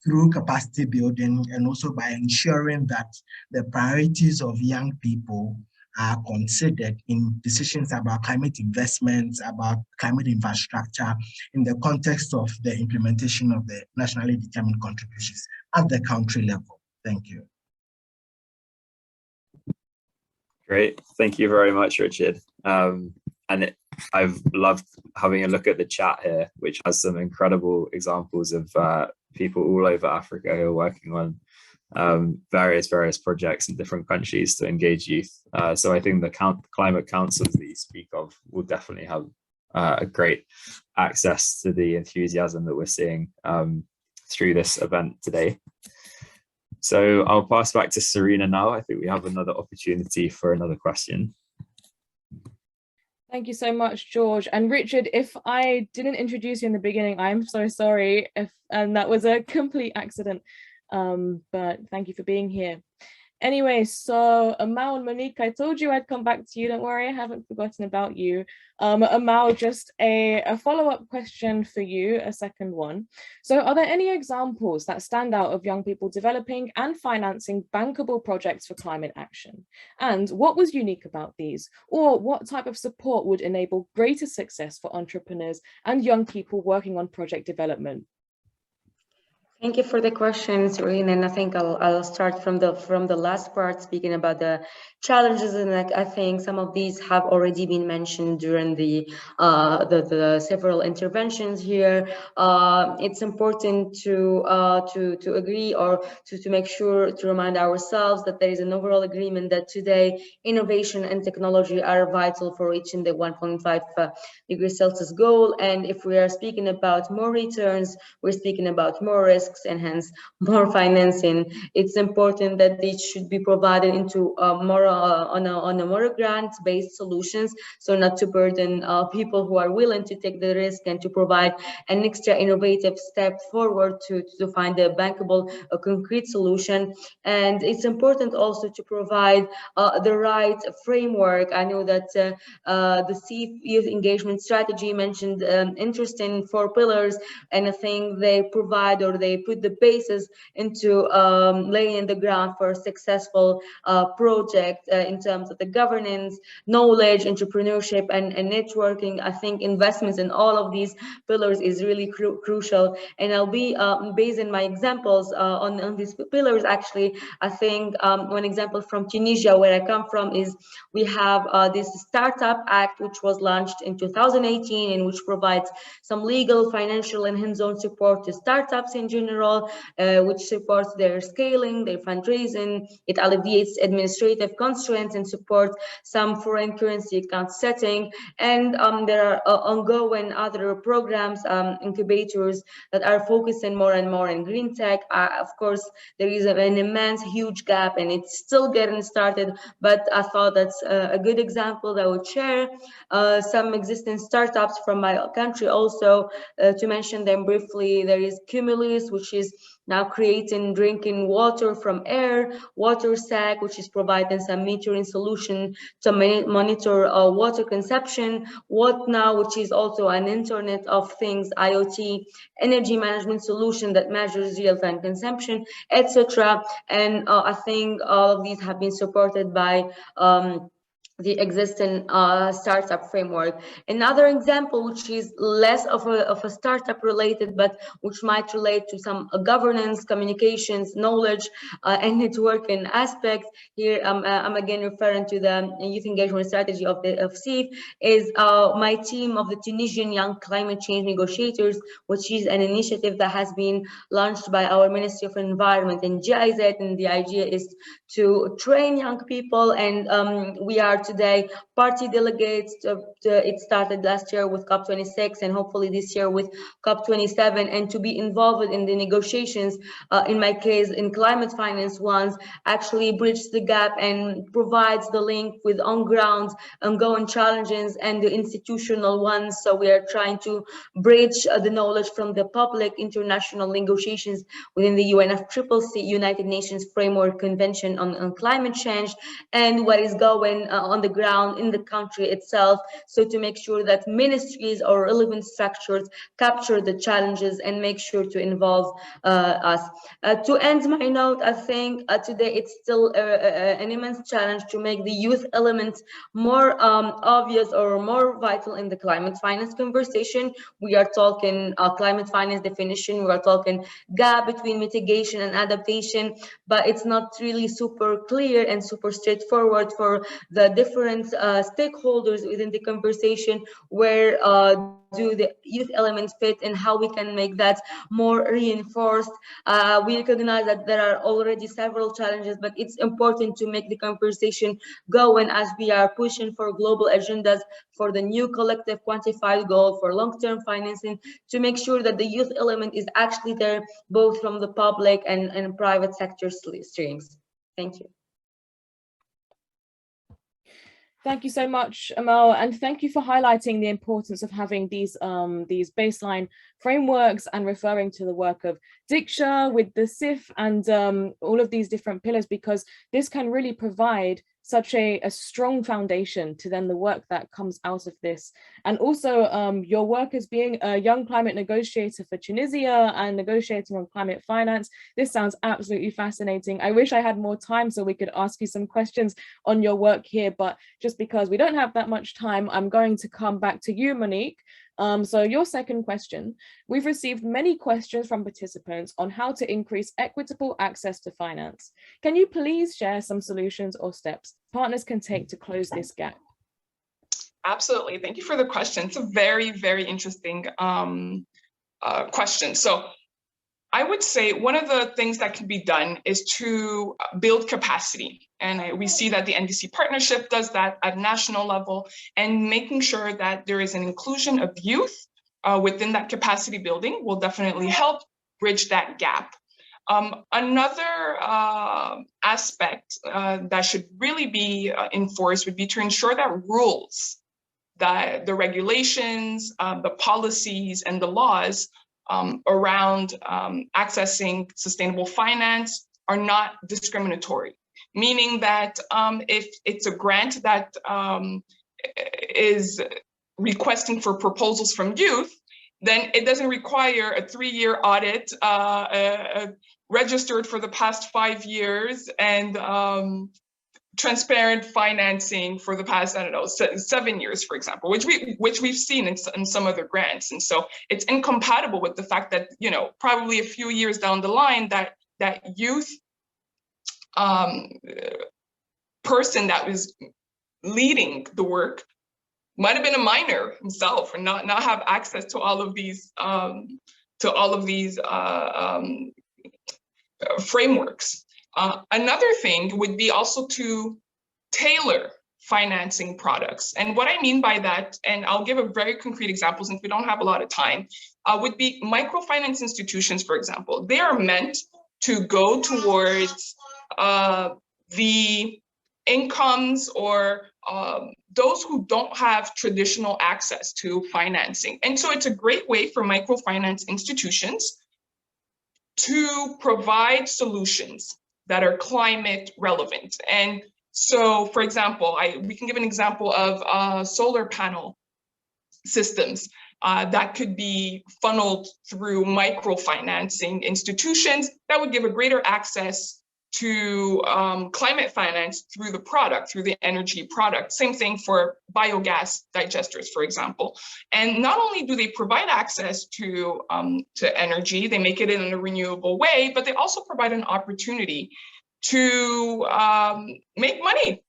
through capacity building and also by ensuring that the priorities of young people are considered in decisions about climate investments, about climate infrastructure in the context of the implementation of the nationally determined contributions at the country level. Thank you. Great, thank you very much, Richard. I've loved having a look at the chat here, which has some incredible examples of people all over Africa who are working on various projects in different countries to engage youth. So I think the climate councils that you speak of will definitely have a great access to the enthusiasm that we're seeing through this event today. So I'll pass back to Serena now. I think we have another opportunity for another question. Thank you so much, George. And Richard, if I didn't introduce you in the beginning, I'm so sorry and that was a complete accident. But thank you for being here. Anyway, so Amal and Monique, I told you I'd come back to you. Don't worry, I haven't forgotten about you. Amal, just a follow-up question for you, a second one. So are there any examples that stand out of young people developing and financing bankable projects for climate action? And what was unique about these? Or what type of support would enable greater success for entrepreneurs and young people working on project development? Thank you for the question, Serene, and I think I'll start from the last part, speaking about the challenges, and I think some of these have already been mentioned during the several interventions here. It's important to agree or to make sure to remind ourselves that there is an overall agreement that today innovation and technology are vital for reaching the 1.5 degrees Celsius goal. And if we are speaking about more returns, we're speaking about more risks and hence more financing. It's important that it should be provided into more on a more grant-based solutions, so not to burden people who are willing to take the risk and to provide an extra innovative step forward to find a bankable, concrete solution. And it's important also to provide the right framework. I know that the CEF Youth Engagement Strategy mentioned interesting 4 pillars, and I think they provide or they put the basis into laying the ground for a successful project in terms of the governance, knowledge, entrepreneurship, and networking. I think investments in all of these pillars is really crucial. And I'll be basing my examples on these pillars. Actually, I think one example from Tunisia, where I come from, is we have this Startup Act, which was launched in 2018, and which provides some legal, financial, and hands-on support to startups in general, which supports their scaling, their fundraising. It alleviates administrative constraints and supports some foreign currency account setting. And there are ongoing other programs, incubators that are focusing more and more in green tech. Of course, there is an immense, huge gap, and it's still getting started, but I thought that's a good example that I would share. Some existing startups from my country also, to mention them briefly, there is Cumulus, which is now creating drinking water from air, WaterSec, which is providing some metering solution to monitor water consumption, WhatNow, which is also an Internet of Things, IoT, energy management solution that measures real-time consumption, etc. And I think all of these have been supported by the existing startup framework. Another example, which is less of a startup related, but which might relate to some governance, communications, knowledge, and networking aspects. Here, I'm again referring to the youth engagement strategy of CEF, is my team of the Tunisian Young Climate Change Negotiators, which is an initiative that has been launched by our Ministry of Environment and GIZ, and the idea is to train young people, and we are today party delegates. It started last year with COP26 and hopefully this year with COP27, and to be involved in the negotiations, in my case in climate finance ones, actually bridges the gap and provides the link with on-ground ongoing challenges and the institutional ones. So we are trying to bridge the knowledge from the public international negotiations within the UNFCCC, United Nations Framework Convention on Climate Change, and what is going on the ground in the country itself, so to make sure that ministries or relevant structures capture the challenges and make sure to involve us. To end my note, I think today it's still an immense challenge to make the youth element more obvious or more vital in the climate finance conversation. We are talking climate finance definition, we are talking gap between mitigation and adaptation, but it's not really super clear and super straightforward for the different stakeholders within the conversation. Where do the youth elements fit and how we can make that more reinforced? We recognize that there are already several challenges, but it's important to make the conversation going as we are pushing for global agendas, for the new collective quantified goal, for long-term financing, to make sure that the youth element is actually there, both from the public and private sector streams. Thank you. Thank you so much, Amal, and thank you for highlighting the importance of having these baseline frameworks and referring to the work of Diksha with the SIF and all of these different pillars, because this can really provide such a strong foundation to then the work that comes out of this. And also your work as being a young climate negotiator for Tunisia and negotiating on climate finance. This sounds absolutely fascinating. I wish I had more time so we could ask you some questions on your work here, but just because we don't have that much time, I'm going to come back to you, Monique. So your second question, we've received many questions from participants on how to increase equitable access to finance. Can you please share some solutions or steps partners can take to close this gap? Absolutely. Thank you for the question. It's a very, very interesting question. So I would say one of the things that can be done is to build capacity. And we see that the NDC Partnership does that at national level, and making sure that there is an inclusion of youth within that capacity building will definitely help bridge that gap. Another aspect that should really be enforced would be to ensure that rules, that the regulations, the policies, and the laws around accessing sustainable finance are not discriminatory, meaning that if it's a grant that is requesting for proposals from youth, then it doesn't require a 3-year audit, registered for the past 5 years, and transparent financing for the past, I don't know, 7 years, for example, which we've seen in some other grants. And so it's incompatible with the fact that, you know, probably a few years down the line, that youth person that was leading the work might have been a minor himself and not have access to all of these frameworks. Another thing would be also to tailor financing products. And what I mean by that, and I'll give a very concrete example since we don't have a lot of time, would be microfinance institutions, for example. They are meant to go towards the incomes or those who don't have traditional access to financing. And so it's a great way for microfinance institutions to provide solutions that are climate relevant. And so, for example, we can give an example of solar panel systems that could be funneled through microfinancing institutions that would give a greater access to climate finance through the product, through the energy product. Same thing for biogas digesters, for example. And not only do they provide access to energy, they make it in a renewable way, but they also provide an opportunity to make money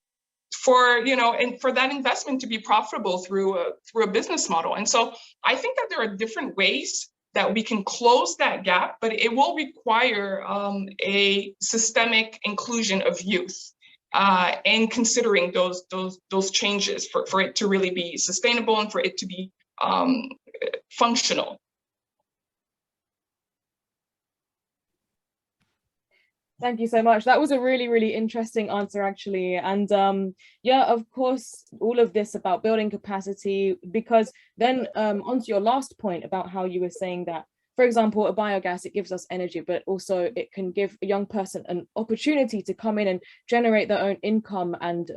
for, you know, and for that investment to be profitable through a business model. And so I think that there are different ways that we can close that gap, but it will require a systemic inclusion of youth and considering those changes for it to really be sustainable and for it to be functional. Thank you so much. That was a really, really interesting answer, actually. And yeah, of course, all of this about building capacity, because then onto your last point about how you were saying that, for example, a biogas, it gives us energy, but also it can give a young person an opportunity to come in and generate their own income and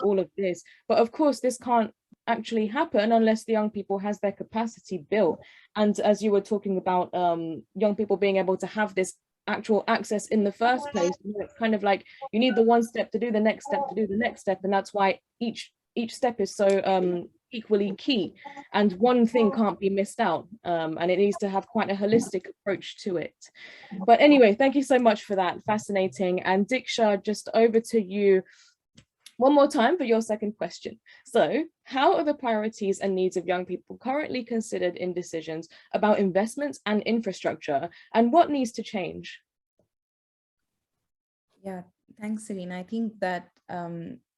all of this. But of course, this can't actually happen unless the young people has their capacity built. And as you were talking about young people being able to have this actual access in the first place, you know, it's kind of like you need the one step to do the next step to do the next step, and that's why each step is so equally key, and one thing can't be missed out, and it needs to have quite a holistic approach to it. But anyway, thank you so much for that. Fascinating. And Diksha, just over to you one more time for your second question. So, how are the priorities and needs of young people currently considered in decisions about investments and infrastructure, and what needs to change? Yeah, thanks, Serena. I think that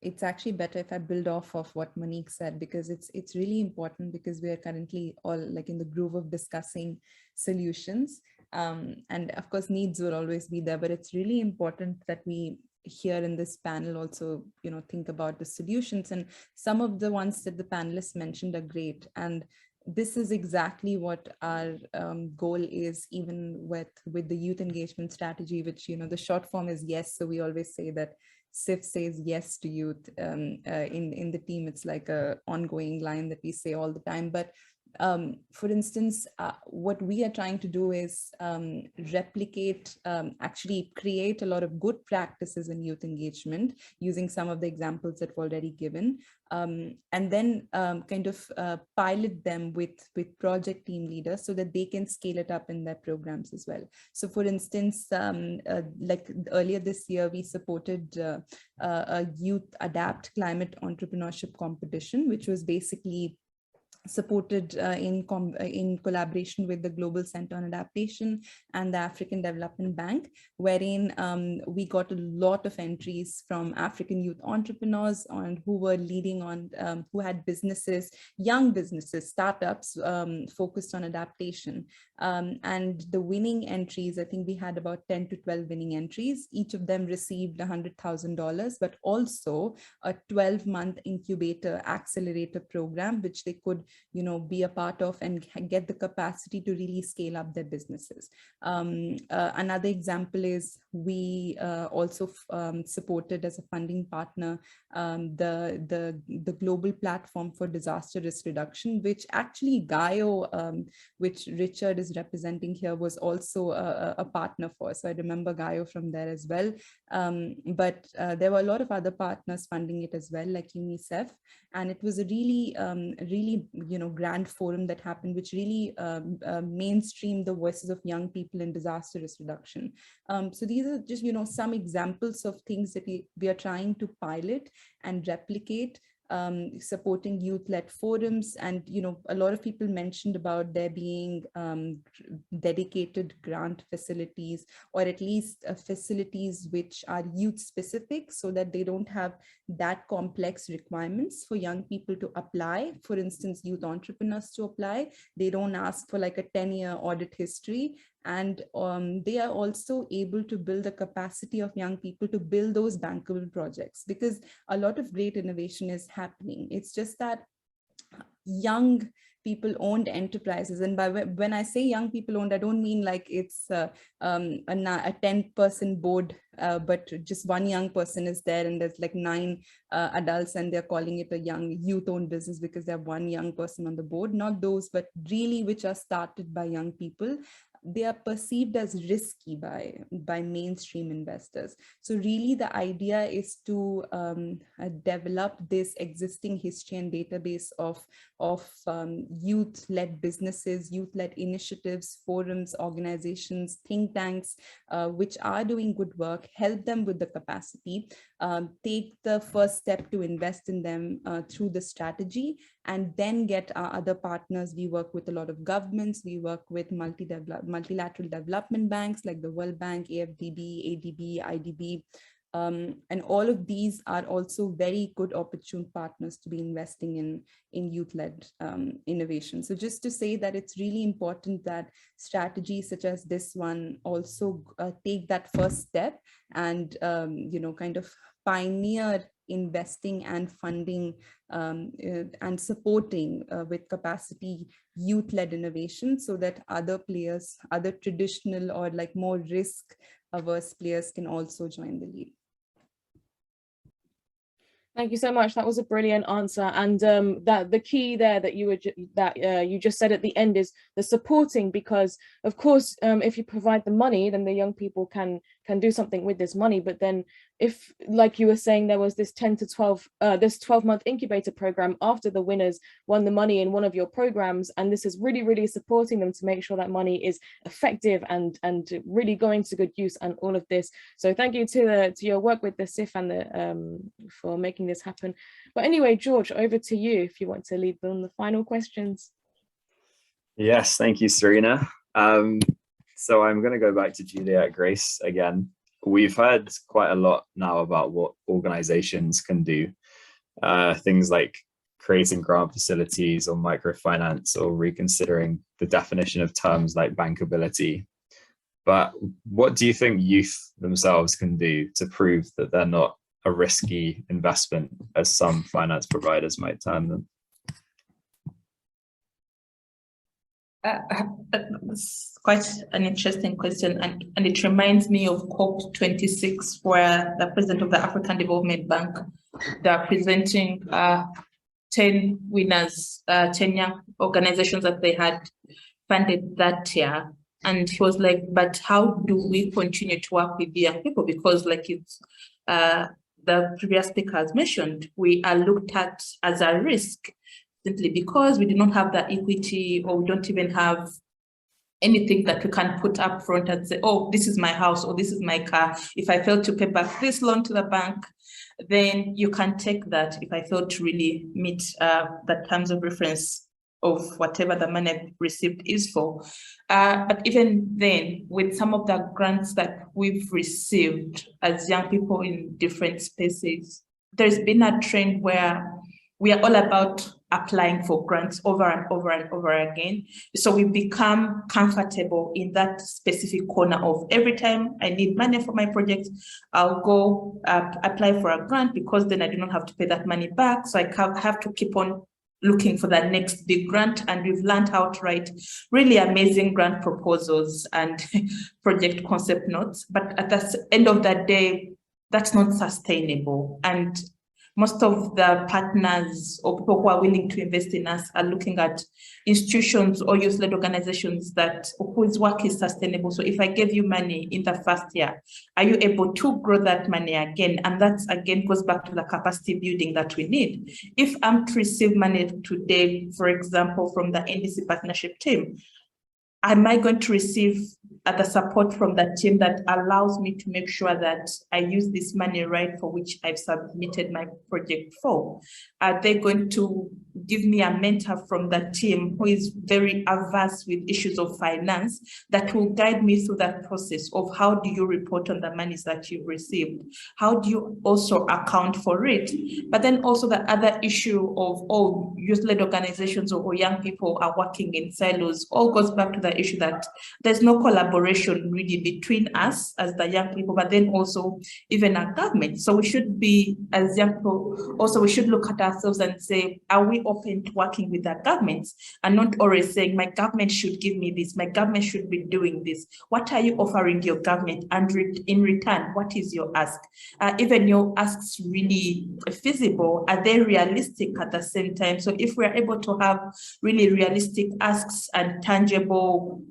it's actually better if I build off of what Monique said, because it's really important, because we are currently all like in the groove of discussing solutions. And of course, needs will always be there, but it's really important that we here in this panel also, think about the solutions. And some of the ones that the panelists mentioned are great. And this is exactly what our goal is, even with the youth engagement strategy, which, the short form is YES. So we always say that SIF says yes to youth. In the team, it's like a ongoing line that we say all the time. But for instance, what we are trying to do is replicate, actually create a lot of good practices in youth engagement using some of the examples that were already given, and then kind of pilot them with project team leaders so that they can scale it up in their programs as well. So for instance, like earlier this year, we supported a youth adapt climate entrepreneurship competition, which was basically supported in collaboration with the Global Center on Adaptation and the African Development Bank, wherein we got a lot of entries from African youth entrepreneurs and who were leading on, who had businesses, young businesses, startups focused on adaptation. And the winning entries, I think we had about 10 to 12 winning entries. Each of them received $100,000, but also a 12-month incubator accelerator program, which they could be a part of and get the capacity to really scale up their businesses. Another example is we also supported as a funding partner the global platform for disaster risk reduction, which actually Gaio, which Richard is representing here, was also a partner for. So I remember Gaio from there as well. But there were a lot of other partners funding it as well, like UNICEF. And it was a really, really, grand forum that happened, which really mainstreamed the voices of young people in disaster risk reduction. So these are just, some examples of things that we are trying to pilot and replicate, supporting youth-led forums. And, a lot of people mentioned about there being dedicated grant facilities, or at least facilities which are youth-specific, so that they don't have that complex requirements for young people to apply. For instance, youth entrepreneurs to apply, they don't ask for like a 10-year audit history. And they are also able to build the capacity of young people to build those bankable projects, because a lot of great innovation is happening. It's just that young people owned enterprises. And when I say young people owned, I don't mean like it's a 10-person board, but just one young person is there and there's like 9 adults and they're calling it a young youth-owned business because they have one young person on the board. Not those, but really which are started by young people. They are perceived as risky by mainstream investors. So really the idea is to develop this existing history and database of youth-led businesses, youth-led initiatives, forums, organizations, think tanks, which are doing good work, help them with the capacity, take the first step to invest in them through the strategy, and then get our other partners. We work with a lot of governments. We work with multilateral development banks like the World Bank, AFDB, ADB, IDB. And all of these are also very good opportune partners to be investing in youth-led innovation. So just to say that it's really important that strategies such as this one also take that first step and, kind of pioneer investing and funding and supporting with capacity youth-led innovation, so that other players, other traditional or like more risk-averse players can also join the lead. Thank you so much. That was a brilliant answer. And that the key there that you just said at the end is the supporting, because of course, if you provide the money, then the young people can do something with this money. But then if, like you were saying, there was this 12-month incubator program after the winners won the money in one of your programs, and this is really, really supporting them to make sure that money is effective and really going to good use and all of this. So thank you to your work with the SIF and for making this happen. But anyway, George, over to you if you want to lead on the final questions. Yes, thank you, Serena. So I'm going to go back to Juliet Grace again. We've heard quite a lot now about what organizations can do. Things like creating grant facilities or microfinance, or reconsidering the definition of terms like bankability. But what do you think youth themselves can do to prove that they're not a risky investment, as some finance providers might term them? It's quite an interesting question, and it reminds me of COP26, where the president of the African Development Bank, they're presenting 10 winners, 10 young organizations that they had funded that year. And he was like, but how do we continue to work with young people? Because like it's the previous speaker has mentioned, we are looked at as a risk simply because we do not have the equity, or we don't even have anything that we can put up front and say, oh, this is my house, or this is my car. If I fail to pay back this loan to the bank, then you can take that if I fail to really meet the terms of reference of whatever the money received is for. But even then, with some of the grants that we've received as young people in different spaces, there's been a trend where we are all about applying for grants over and over and over again. So we become comfortable in that specific corner of every time I need money for my project, I'll go apply for a grant, because then I do not have to pay that money back. So I have to keep on looking for that next big grant. And we've learned how to write really amazing grant proposals and project concept notes. But at the end of the day, that's not sustainable. And most of the partners or people who are willing to invest in us are looking at institutions or youth-led organizations whose work is sustainable. So if I gave you money in the first year, are you able to grow that money again? And that again goes back to the capacity building that we need. If I'm to receive money today, for example, from the NDC Partnership team, am I going to receive the support from that team that allows me to make sure that I use this money right for which I've submitted my project for? Are they going to give me a mentor from that team who is very averse with issues of finance that will guide me through that process of how do you report on the monies that you've received? How do you also account for it? But then also the other issue of youth-led organizations or young people are working in silos all goes back to the issue that there's no collaboration really between us as the young people, but then also even our government. So we should be, as young people, also we should look at ourselves and say, are we open to working with our governments, and not always saying my government should give me this, my government should be doing this. What are you offering your government, and in return, what is your ask? Even your asks really feasible? Are they realistic at the same time? So if we're able to have really realistic asks and tangible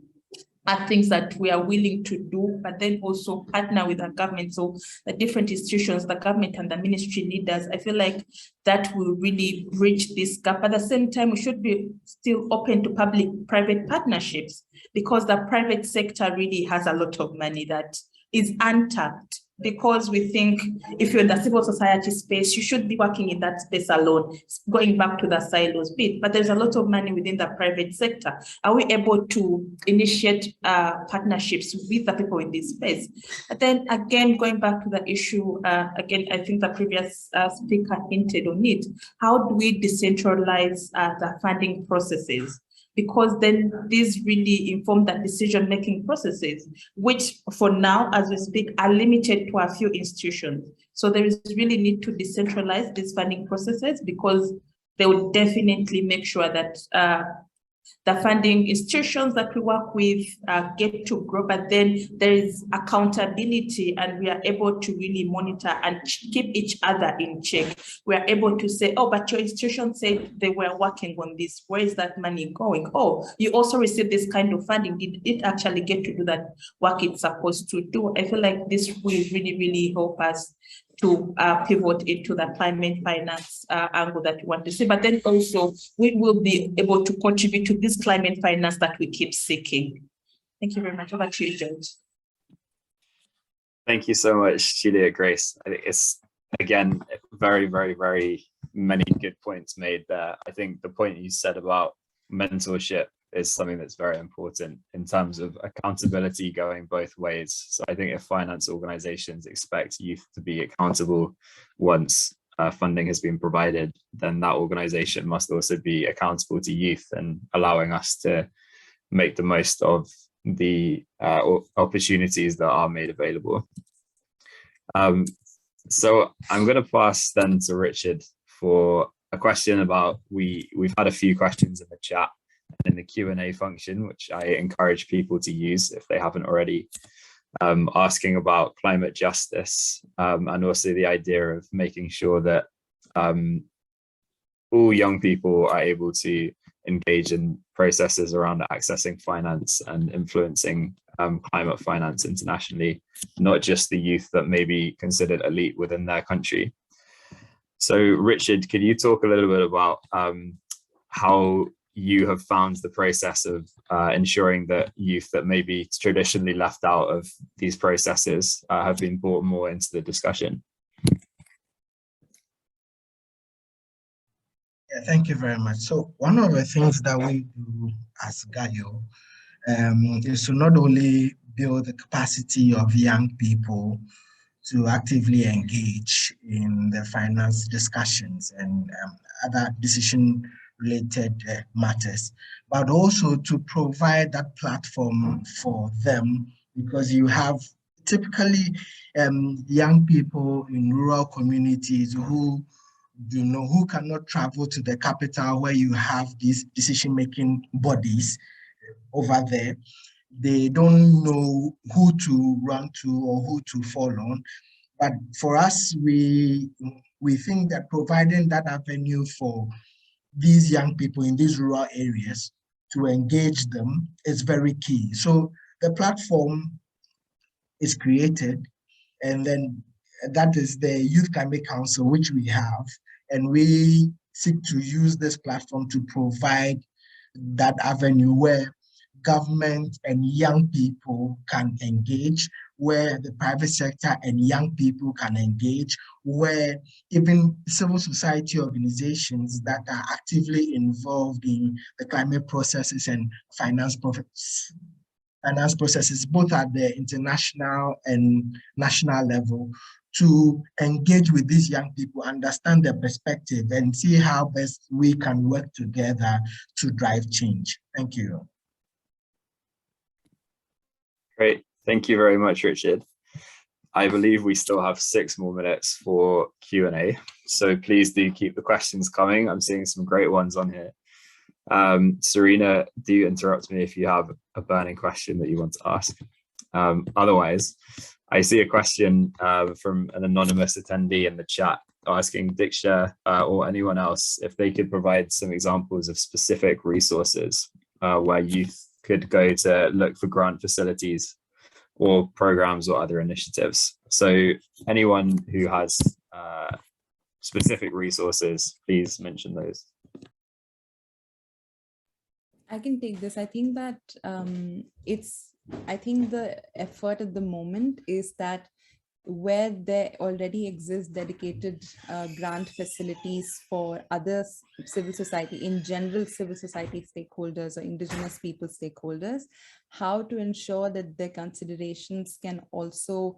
things that we are willing to do, but then also partner with our government. So the different institutions, the government and the ministry leaders, I feel like that will really bridge this gap. At the same time, we should be still open to public-private partnerships, because the private sector really has a lot of money that is untapped, because we think if you're in the civil society space, you should be working in that space alone, going back to the silos bit. But there's a lot of money within the private sector. Are we able to initiate partnerships with the people in this space? But then again, going back to the issue, again, I think the previous speaker hinted on it. How do we decentralize the funding processes? Because then these really inform that decision-making processes, which for now, as we speak, are limited to a few institutions. So there is really need to decentralize these funding processes, because they will definitely make sure that the funding institutions that we work with get to grow, but then there is accountability, and we are able to really monitor and keep each other in check. We are able to say, oh, but your institution said they were working on this. Where is that money going? Oh, you also received this kind of funding. Did it actually get to do that work it's supposed to do? I feel like this will really, really help us to pivot into the climate finance angle that we want to see. But then also we will be able to contribute to this climate finance that we keep seeking. Thank you very much. Over to you, George. Thank you so much, Julia Grace. I think it's, again, very, very, very many good points made there. I think the point you said about mentorship is something that's very important in terms of accountability going both ways. So I think if finance organizations expect youth to be accountable once funding has been provided, then that organization must also be accountable to youth and allowing us to make the most of the opportunities that are made available. So I'm going to pass then to Richard for a question about, we've had a few questions in the chat and in the Q&A function, which I encourage people to use if they haven't already, asking about climate justice, and also the idea of making sure that all young people are able to engage in processes around accessing finance and influencing climate finance internationally, not just the youth that may be considered elite within their country. So Richard, could you talk a little bit about how you have found the process of ensuring that youth that may be traditionally left out of these processes have been brought more into the discussion? Yeah, thank you very much. So one of the things that we do as GAYO is to not only build the capacity of young people to actively engage in the finance discussions and other decision-related matters, but also to provide that platform for them, because you have typically young people in rural communities who who cannot travel to the capital where you have these decision-making bodies over there. They don't know who to run to or who to fall on. But for us, we think that providing that avenue for these young people in these rural areas to engage them is very key. So the platform is created, and then that is the Youth Climate Council, which we have, and we seek to use this platform to provide that avenue where government and young people can engage, where the private sector and young people can engage, where even civil society organizations that are actively involved in the climate processes and finance processes, both at the international and national level, to engage with these young people, understand their perspective, and see how best we can work together to drive change. Thank you. Great. Thank you very much, Richard. I believe we still have 6 more minutes for Q&A, so please do keep the questions coming. I'm seeing some great ones on here. Serena, do interrupt me if you have a burning question that you want to ask. Otherwise, I see a question from an anonymous attendee in the chat asking Diksha or anyone else if they could provide some examples of specific resources where youth could go to look for grant facilities or programs or other initiatives. So anyone who has specific resources, please mention those. I can take this. I think that I think the effort at the moment is that where there already exist dedicated grant facilities for other civil society, in general civil society stakeholders or indigenous people stakeholders, how to ensure that their considerations can also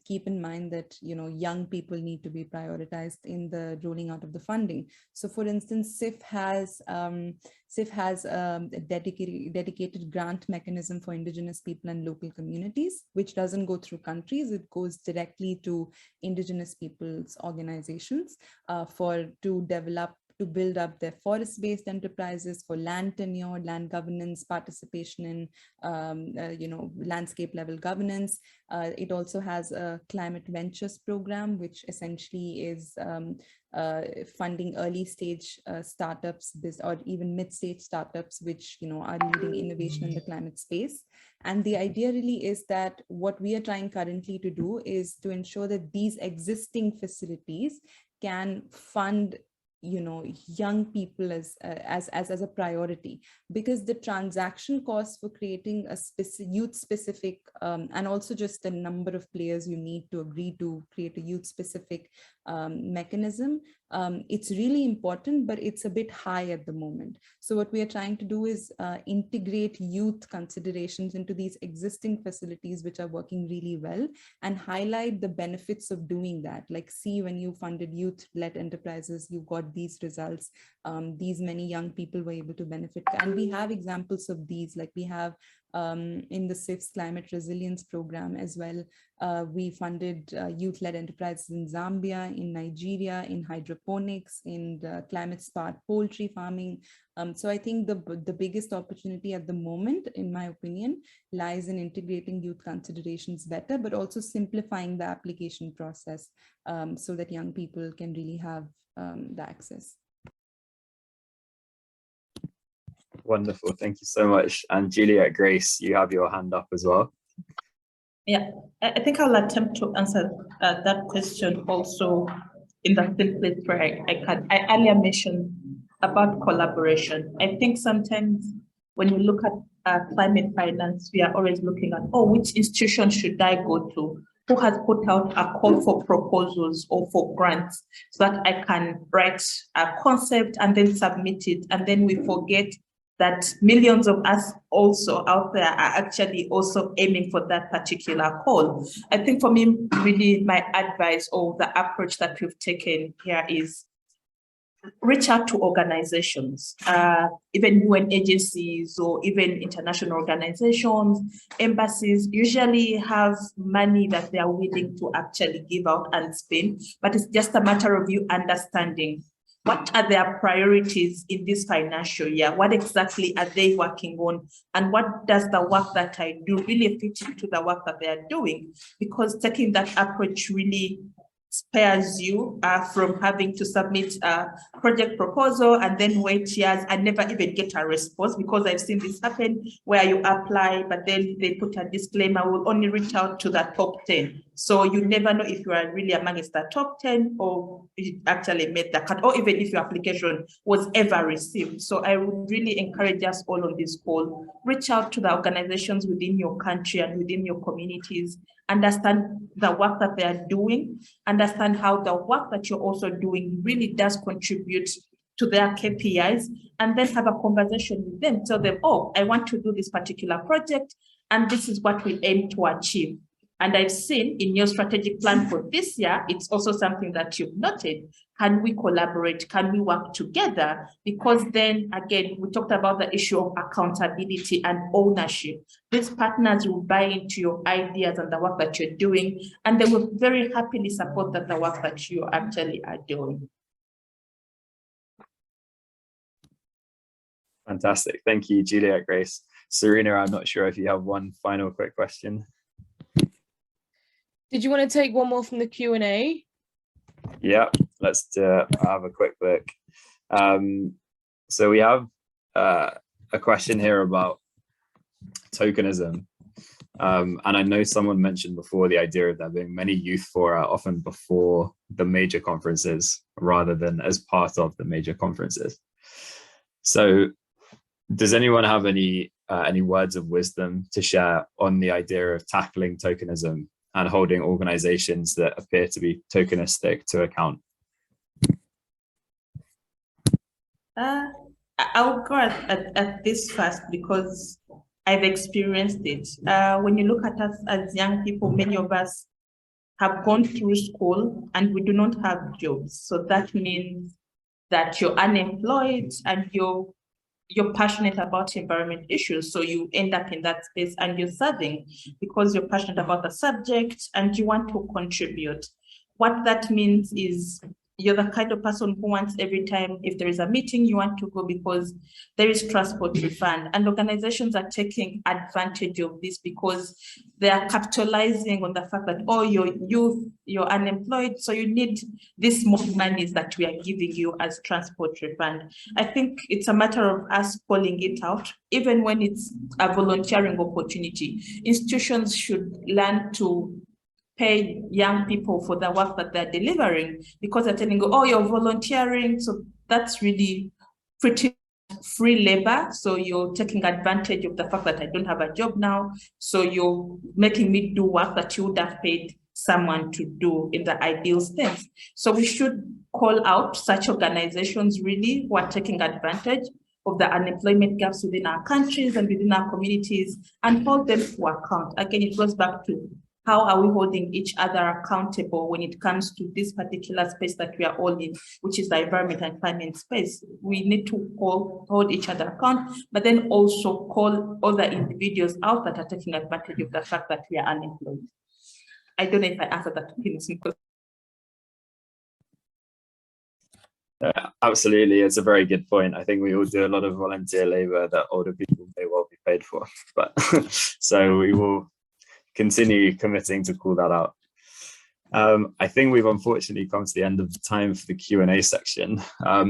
keep in mind that, you know, young people need to be prioritized in the rolling out of the funding. So for instance, CIF has a dedicated grant mechanism for indigenous people and local communities, which doesn't go through countries. It goes directly to indigenous people's organizations to build up their forest-based enterprises for land tenure, land governance, participation in, landscape level governance. It also has a climate ventures program, which essentially is funding early stage startups or even mid-stage startups, which, you know, are leading innovation in the climate space. And the idea really is that what we are trying currently to do is to ensure that these existing facilities can fund, you know, young people as a priority, because the transaction costs for creating a youth specific and also just the number of players you need to agree to create a youth specific mechanism, it's really important, but it's a bit high at the moment. So what we are trying to do is integrate youth considerations into these existing facilities, which are working really well, and highlight the benefits of doing that. Like, see, when you funded youth-led enterprises, you got these results. These many young people were able to benefit. And we have examples of these, like we have in the SIF's Climate Resilience Program as well. We funded youth-led enterprises in Zambia, in Nigeria, in hydroponics, in climate-smart poultry farming. So I think the biggest opportunity at the moment, in my opinion, lies in integrating youth considerations better, but also simplifying the application process so that young people can really have the access. Wonderful, thank you so much. And Juliet Grace, you have your hand up as well. Yeah, I think I'll attempt to answer that question also in the simplest way I can. I earlier mentioned about collaboration. I think sometimes when you look at climate finance, we are always looking at, oh, which institution should I go to? Who has put out a call for proposals or for grants so that I can write a concept and then submit it. And then we forget that millions of us also out there are actually also aiming for that particular call. I think for me, really my advice or the approach that we've taken here is reach out to organizations, even UN agencies or even international organizations, embassies usually have money that they are willing to actually give out and spend, but it's just a matter of you understanding what are their priorities in this financial year? What exactly are they working on? And what does the work that I do really fit into the work that they are doing? Because taking that approach really spares you from having to submit a project proposal and then wait years and never even get a response, because I've seen this happen where you apply, but then they put a disclaimer, we'll only reach out to the top 10. So you never know if you are really amongst the top 10 or you actually made the cut, or even if your application was ever received. So I would really encourage us all on this call, reach out to the organizations within your country and within your communities, understand the work that they are doing, understand how the work that you're also doing really does contribute to their KPIs, and then have a conversation with them. Tell them, oh, I want to do this particular project, and this is what we aim to achieve. And I've seen in your strategic plan for this year, it's also something that you've noted. Can we collaborate? Can we work together? Because then again, we talked about the issue of accountability and ownership. These partners will buy into your ideas and the work that you're doing, and they will very happily support the work that you actually are doing. Fantastic. Thank you, Juliet Grace. Serena, I'm not sure if you have one final quick question. Did you want to take one more from the Q&A? Yeah, let's have a quick look. So we have a question here about tokenism. And I know someone mentioned before the idea of there being many youth fora often before the major conferences rather than as part of the major conferences. So does anyone have any words of wisdom to share on the idea of tackling tokenism and holding organizations that appear to be tokenistic to account? I'll go at this first because I've experienced it. When you look at us as young people, many of us have gone through school and we do not have jobs. So that means that you're unemployed and you're passionate about environment issues. So you end up in that space and you're serving because you're passionate about the subject and you want to contribute. What that means is you're the kind of person who wants every time if there is a meeting, you want to go because there is transport refund. And organizations are taking advantage of this because they are capitalizing on the fact that, oh, you're unemployed, so you need this more monies that we are giving you as transport refund. I think it's a matter of us calling it out, even when it's a volunteering opportunity. Institutions should learn to pay young people for the work that they're delivering, because they're telling you, oh, you're volunteering. So that's really pretty free labor. So you're taking advantage of the fact that I don't have a job now. So you're making me do work that you would have paid someone to do in the ideal sense. So we should call out such organizations really who are taking advantage of the unemployment gaps within our countries and within our communities and hold them to account. Again, it goes back to how are we holding each other accountable when it comes to this particular space that we are all in, which is the environment and climate space. We need to hold each other account, but then also call other individuals out that are taking advantage of the fact that we are unemployed. I don't know if I answered that question. Absolutely, it's a very good point. I think we all do a lot of volunteer labor that older people may well be paid for, but so we will continue committing to call that out. I think we've unfortunately come to the end of the time for the Q&A section.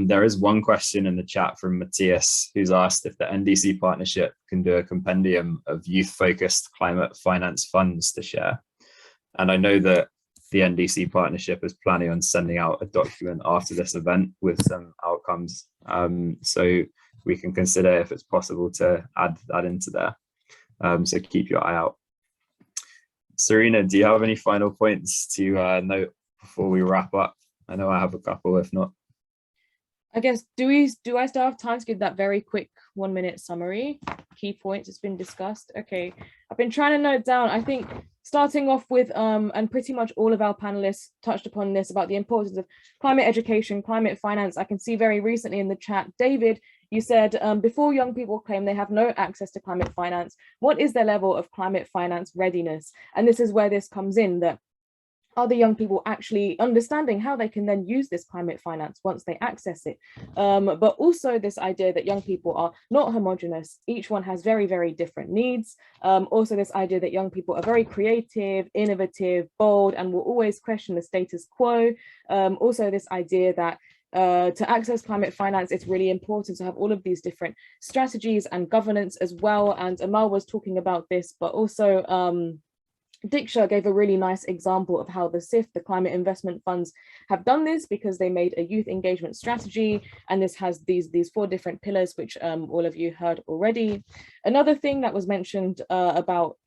There is one question in the chat from Matthias, who's asked if the NDC partnership can do a compendium of youth-focused climate finance funds to share. And I know that the NDC partnership is planning on sending out a document after this event with some outcomes. So we can consider if it's possible to add that into there. So keep your eye out. Serena, do you have any final points to note before we wrap up? I know I have a couple, if not. I guess, do I still have time to give that very quick 1 minute summary? Key points that's been discussed. Okay, I've been trying to note down, I think starting off with, and pretty much all of our panelists touched upon this, about the importance of climate education, climate finance. I can see very recently in the chat, David, you said, before young people claim they have no access to climate finance, what is their level of climate finance readiness? And this is where this comes in, that are the young people actually understanding how they can then use this climate finance once they access it? But also this idea that young people are not homogenous. Each one has very, very different needs. Also this idea that young people are very creative, innovative, bold, and will always question the status quo. Also this idea that to access climate finance, it's really important to have all of these different strategies and governance as well. And Amal was talking about this, but also Diksha gave a really nice example of how the CIF, the climate investment funds, have done this, because they made a youth engagement strategy, and this has these 4 different pillars, which all of you heard already. Another thing that was mentioned about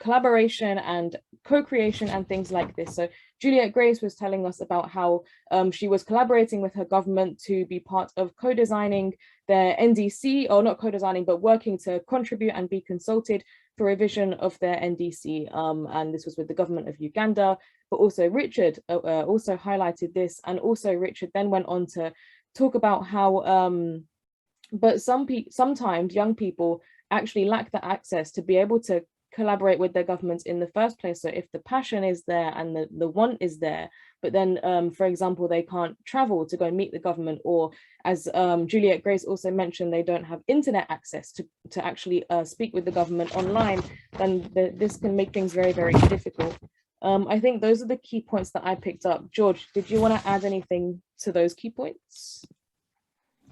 collaboration and co-creation and things like this. So Juliet Grace was telling us about how she was collaborating with her government to be part of co-designing their NDC, or not co-designing, but working to contribute and be consulted for revision of their NDC. And this was with the government of Uganda, but also Richard also highlighted this. And also Richard then went on to talk about how, but sometimes young people actually lack the access to be able to collaborate with their governments in the first place. So if the passion is there and the want is there, but then, for example, they can't travel to go and meet the government, or as Juliet Grace also mentioned, they don't have internet access to actually speak with the government online, then this can make things very, very difficult. I think those are the key points that I picked up. George, did you want to add anything to those key points?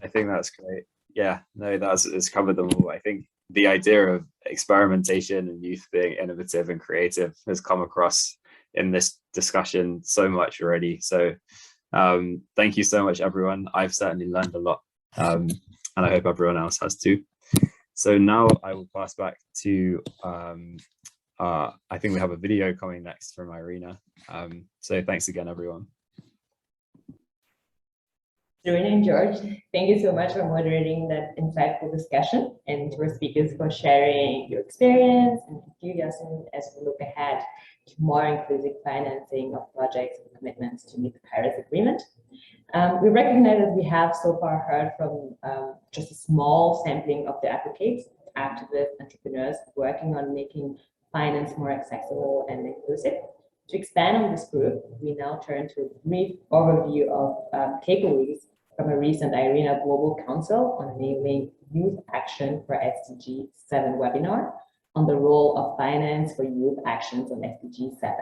I think that's great. Yeah, no, it's covered them all. I think the idea of experimentation and youth being innovative and creative has come across in this discussion so much already. So thank you so much, everyone. I've certainly learned a lot, and I hope everyone else has too. So now I will pass back to, I think we have a video coming next from Irina. So thanks again, everyone. Serena and George, thank you so much for moderating that insightful discussion, and to our speakers for sharing your experience and enthusiasm as we look ahead to more inclusive financing of projects and commitments to meet the Paris Agreement. We recognize that we have so far heard from just a small sampling of the advocates, activists, entrepreneurs working on making finance more accessible and inclusive. To expand on this group, we now turn to a brief overview of takeaways from a recent IRENA Global Council on Enabling Youth Action for SDG 7 webinar on the role of finance for youth actions on SDG 7.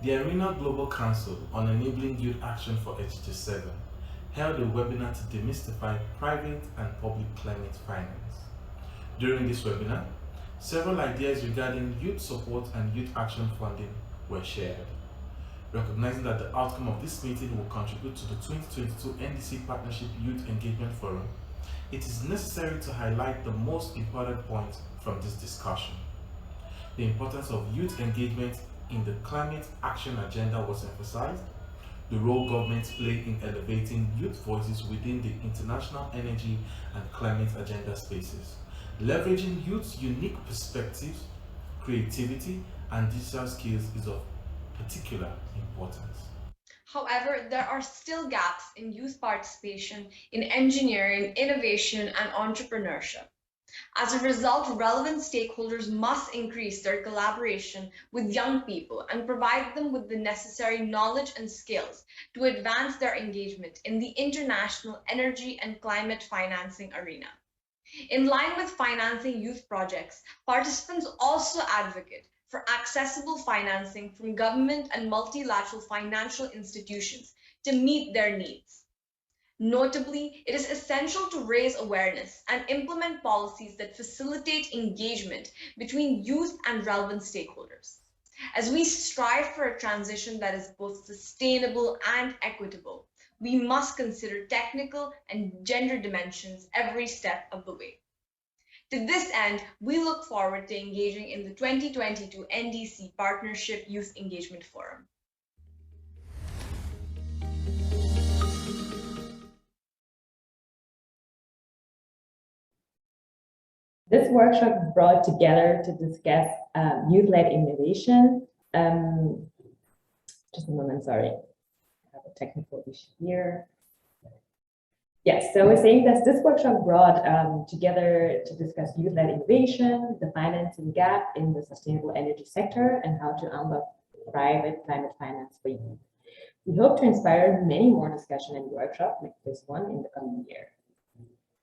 The IRENA Global Council on Enabling Youth Action for SDG 7 held a webinar to demystify private and public climate finance. During this webinar, several ideas regarding youth support and youth action funding were shared. Recognizing that the outcome of this meeting will contribute to the 2022 NDC Partnership Youth Engagement Forum, it is necessary to highlight the most important points from this discussion. The importance of youth engagement in the climate action agenda was emphasized. the role governments play in elevating youth voices within the international energy and climate agenda spaces. Leveraging youth's unique perspectives, creativity, and digital skills is of particular importance. However, there are still gaps in youth participation in engineering, innovation, and entrepreneurship. As a result, relevant stakeholders must increase their collaboration with young people and provide them with the necessary knowledge and skills to advance their engagement in the international energy and climate financing arena. In line with financing youth projects, participants also advocate for accessible financing from government and multilateral financial institutions to meet their needs. Notably, it is essential to raise awareness and implement policies that facilitate engagement between youth and relevant stakeholders. As we strive for a transition that is both sustainable and equitable, we must consider technical and gender dimensions every step of the way. To this end, we look forward to engaging in the 2022 NDC Partnership Youth Engagement Forum. This workshop brought together to discuss youth-led innovation. Just a moment, sorry. I have a technical issue here. Yes, so we're saying that this workshop brought together to discuss youth-led innovation, the financing gap in the sustainable energy sector, and how to unlock private climate finance for youth. We hope to inspire many more discussion and workshops like this one in the coming year.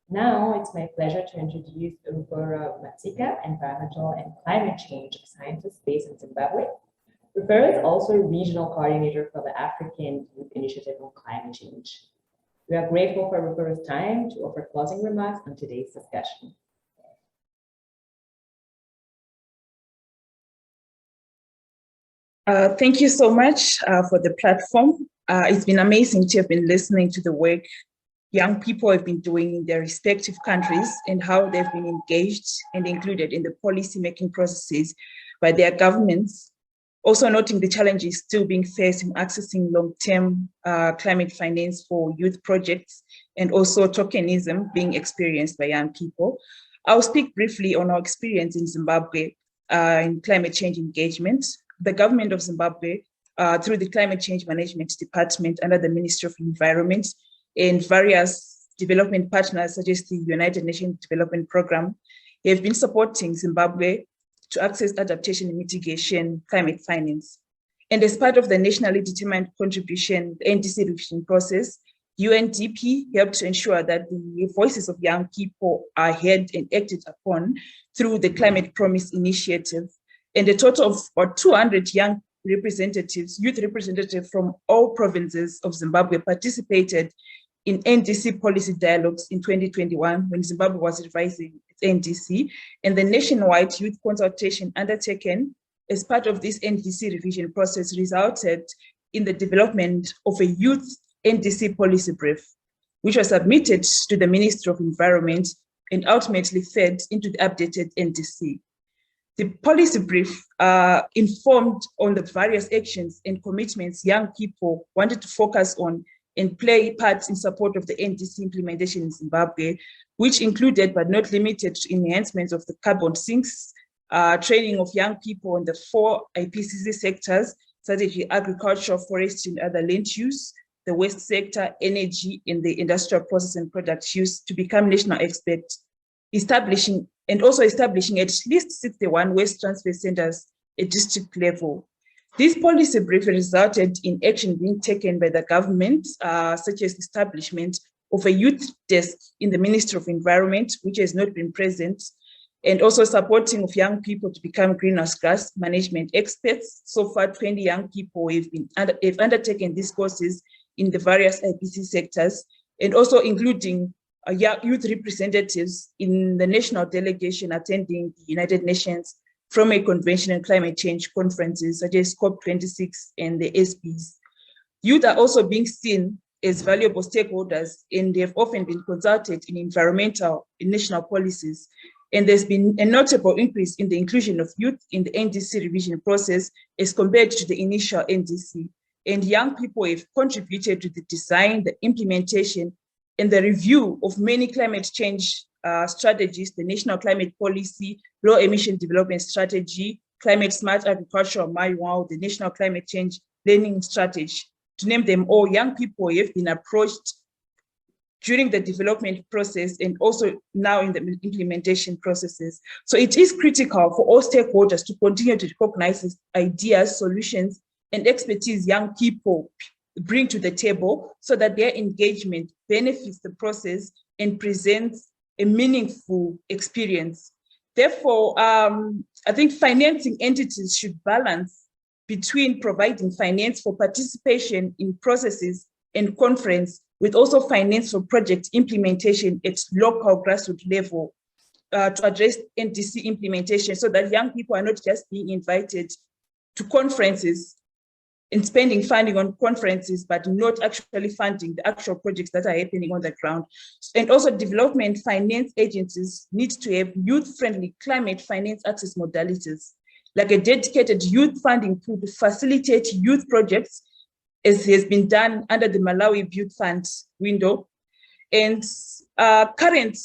Now, it's my pleasure to introduce Ruforo Matsika, environmental and climate change scientist based in Zimbabwe. Ruforo is also regional coordinator for the African Youth Initiative on Climate Change. We are grateful for Ruforo's time to offer closing remarks on today's discussion. Thank you so much for the platform. It's been amazing to have been listening to the work young people have been doing in their respective countries and how they've been engaged and included in the policy-making processes by their governments. Also noting the challenges still being faced in accessing long-term climate finance for youth projects, and also tokenism being experienced by young people. I'll speak briefly on our experience in Zimbabwe in climate change engagement. The government of Zimbabwe, through the Climate Change Management Department under the Ministry of Environment, and various development partners such as the United Nations Development Programme, have been supporting Zimbabwe to access adaptation and mitigation climate finance. And as part of the nationally determined contribution, the NDC revision process, UNDP helped to ensure that the voices of young people are heard and acted upon through the Climate Promise Initiative. And a total of about 200 young representatives, youth representatives from all provinces of Zimbabwe participated in NDC policy dialogues in 2021 when Zimbabwe was revising its NDC, and the nationwide youth consultation undertaken as part of this NDC revision process resulted in the development of a youth NDC policy brief, which was submitted to the Ministry of Environment and ultimately fed into the updated NDC. The policy brief informed on the various actions and commitments young people wanted to focus on and play parts in support of the NDC implementation in Zimbabwe, which included but not limited to enhancements of the carbon sinks, training of young people in the 4 IPCC sectors, such as agriculture, forestry, and other land use, the waste sector, energy, and the industrial process and product use to become national experts, establishing at least 61 waste transfer centers at district level. This policy brief resulted in action being taken by the government, such as establishment of a youth desk in the Ministry of Environment, which has not been present, and also supporting of young people to become greenhouse gas management experts. So far, 20 young people have undertaken these courses in the various IPC sectors, and also including youth representatives in the national delegation attending the United Nations from a convention and climate change conferences such as COP26 and the SBs. Youth are also being seen as valuable stakeholders, and they have often been consulted in environmental and national policies. And there's been a notable increase in the inclusion of youth in the NDC revision process as compared to the initial NDC. and young people have contributed to the design, the implementation, and the review of many climate change strategies, the National Climate Policy, Low Emission Development Strategy, Climate Smart Agriculture, the National Climate Change Learning Strategy. To name them all, young people have been approached during the development process and also now in the implementation processes. So it is critical for all stakeholders to continue to recognize ideas, solutions, and expertise young people bring to the table so that their engagement benefits the process and presents a meaningful experience. Therefore, I think financing entities should balance between providing finance for participation in processes and conference with also finance for project implementation at local grassroots level to address NDC implementation so that young people are not just being invited to conferences and spending funding on conferences, but not actually funding the actual projects that are happening on the ground. And also development finance agencies need to have youth-friendly climate finance access modalities, like a dedicated youth funding pool to facilitate youth projects, as has been done under the Malawi Youth Fund window. And current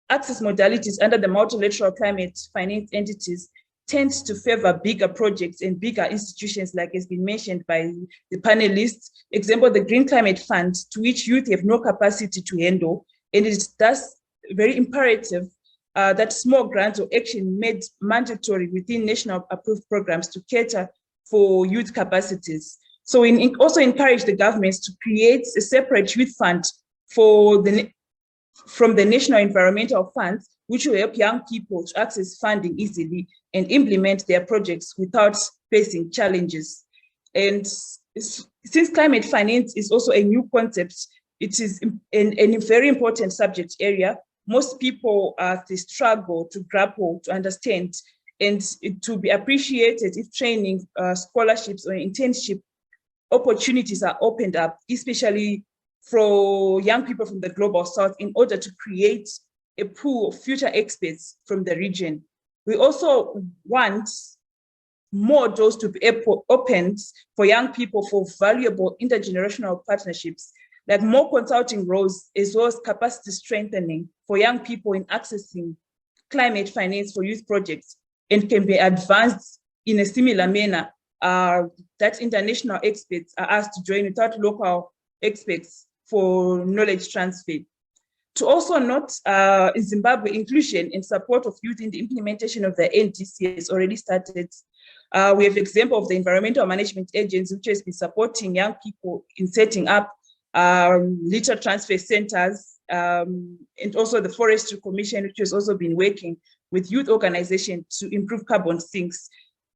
access modalities under the multilateral climate finance entities tend to favor bigger projects and bigger institutions, like has been mentioned by the panelists. Example, the Green Climate Fund, to which youth have no capacity to handle. And it is thus very imperative that small grants or action made mandatory within national approved programs to cater for youth capacities. So we also encourage the governments to create a separate youth fund from the National Environmental Funds, which will help young people to access funding easily and implement their projects without facing challenges. And since climate finance is also a new concept, it is a very important subject area. Most people they struggle to grapple, to understand, and to be appreciated if training, scholarships, or internship opportunities are opened up, especially for young people from the Global South, in order to create a pool of future experts from the region. We also want more doors to be opened for young people for valuable intergenerational partnerships, like more consulting roles, as well as capacity strengthening for young people in accessing climate finance for youth projects, and can be advanced in a similar manner that international experts are asked to join without local experts for knowledge transfer. To also note, in Zimbabwe, inclusion and support of youth in the implementation of the NDC has already started. We have example of the Environmental Management Agency, which has been supporting young people in setting up litter transfer centers, and also the Forestry Commission, which has also been working with youth organizations to improve carbon sinks.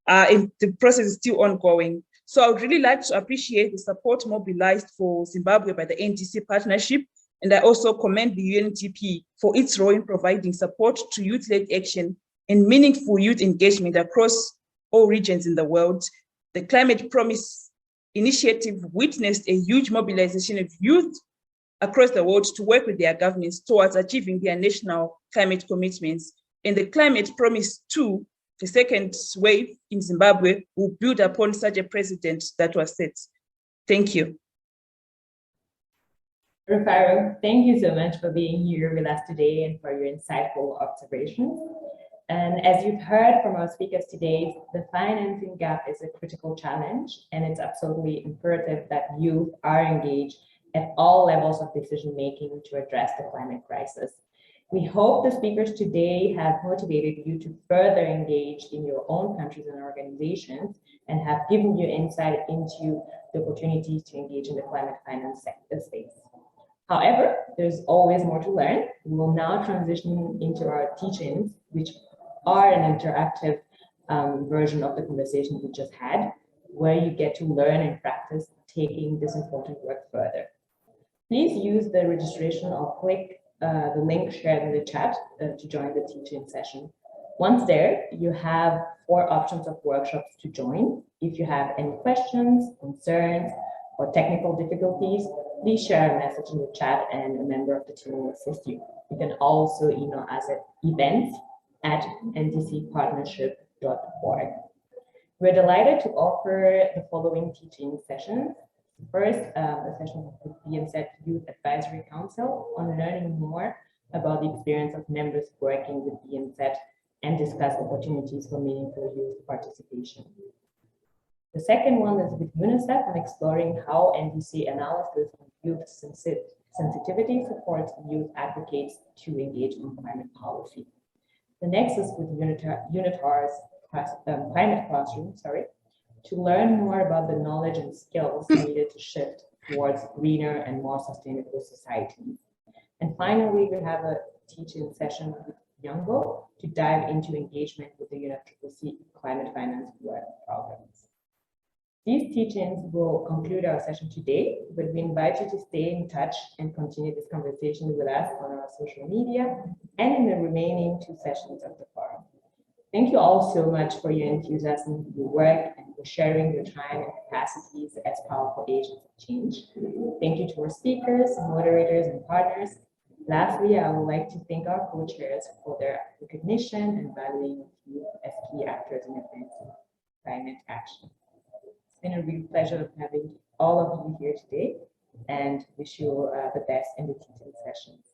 And the process is still ongoing. So I would really like to appreciate the support mobilized for Zimbabwe by the NDC Partnership. And I also commend the UNDP for its role in providing support to youth-led action and meaningful youth engagement across all regions in the world. The Climate Promise initiative witnessed a huge mobilization of youth across the world to work with their governments towards achieving their national climate commitments. And the Climate Promise 2, the second wave in Zimbabwe, will build upon such a precedent that was set. Thank you. Rufaro, thank you so much for being here with us today and for your insightful observations. And as you've heard from our speakers today, the financing gap is a critical challenge, and it's absolutely imperative that youth are engaged at all levels of decision-making to address the climate crisis. We hope the speakers today have motivated you to further engage in your own countries and organizations and have given you insight into the opportunities to engage in the climate finance sector space. However, there's always more to learn. We will now transition into our teach-ins, which are an interactive version of the conversation we just had, where you get to learn and practice taking this important work further. Please use the registration or click the link shared in the chat to join the teaching session. Once there, you have 4 options of workshops to join. If you have any questions, concerns, or technical difficulties, please share a message in the chat and a member of the team will assist you. You can also email us at events@ndcpartnership.org. We're delighted to offer the following teaching sessions. First, a session with the BMZ Youth Advisory Council on learning more about the experience of members working with BMZ and discuss opportunities for meaningful youth participation. The second one is with UNICEF on exploring how NDC analysis of youth sensitivity supports youth advocates to engage in climate policy. The next is with UNITAR's climate classroom, to learn more about the knowledge and skills needed to shift towards greener and more sustainable societies. And finally, we have a teaching session with Youngo to dive into engagement with the UNFCCC climate finance work programs. These teachings will conclude our session today, but we invite you to stay in touch and continue this conversation with us on our social media and in the remaining 2 sessions of the forum. Thank you all so much for your enthusiasm, your work, and for sharing your time and capacities as powerful agents of change. Thank you to our speakers, moderators, and partners. Lastly, I would like to thank our co-chairs for their recognition and valuing of youth as key actors in advancing climate action. It's been a real pleasure having all of you here today, and wish you the best in the teaching sessions.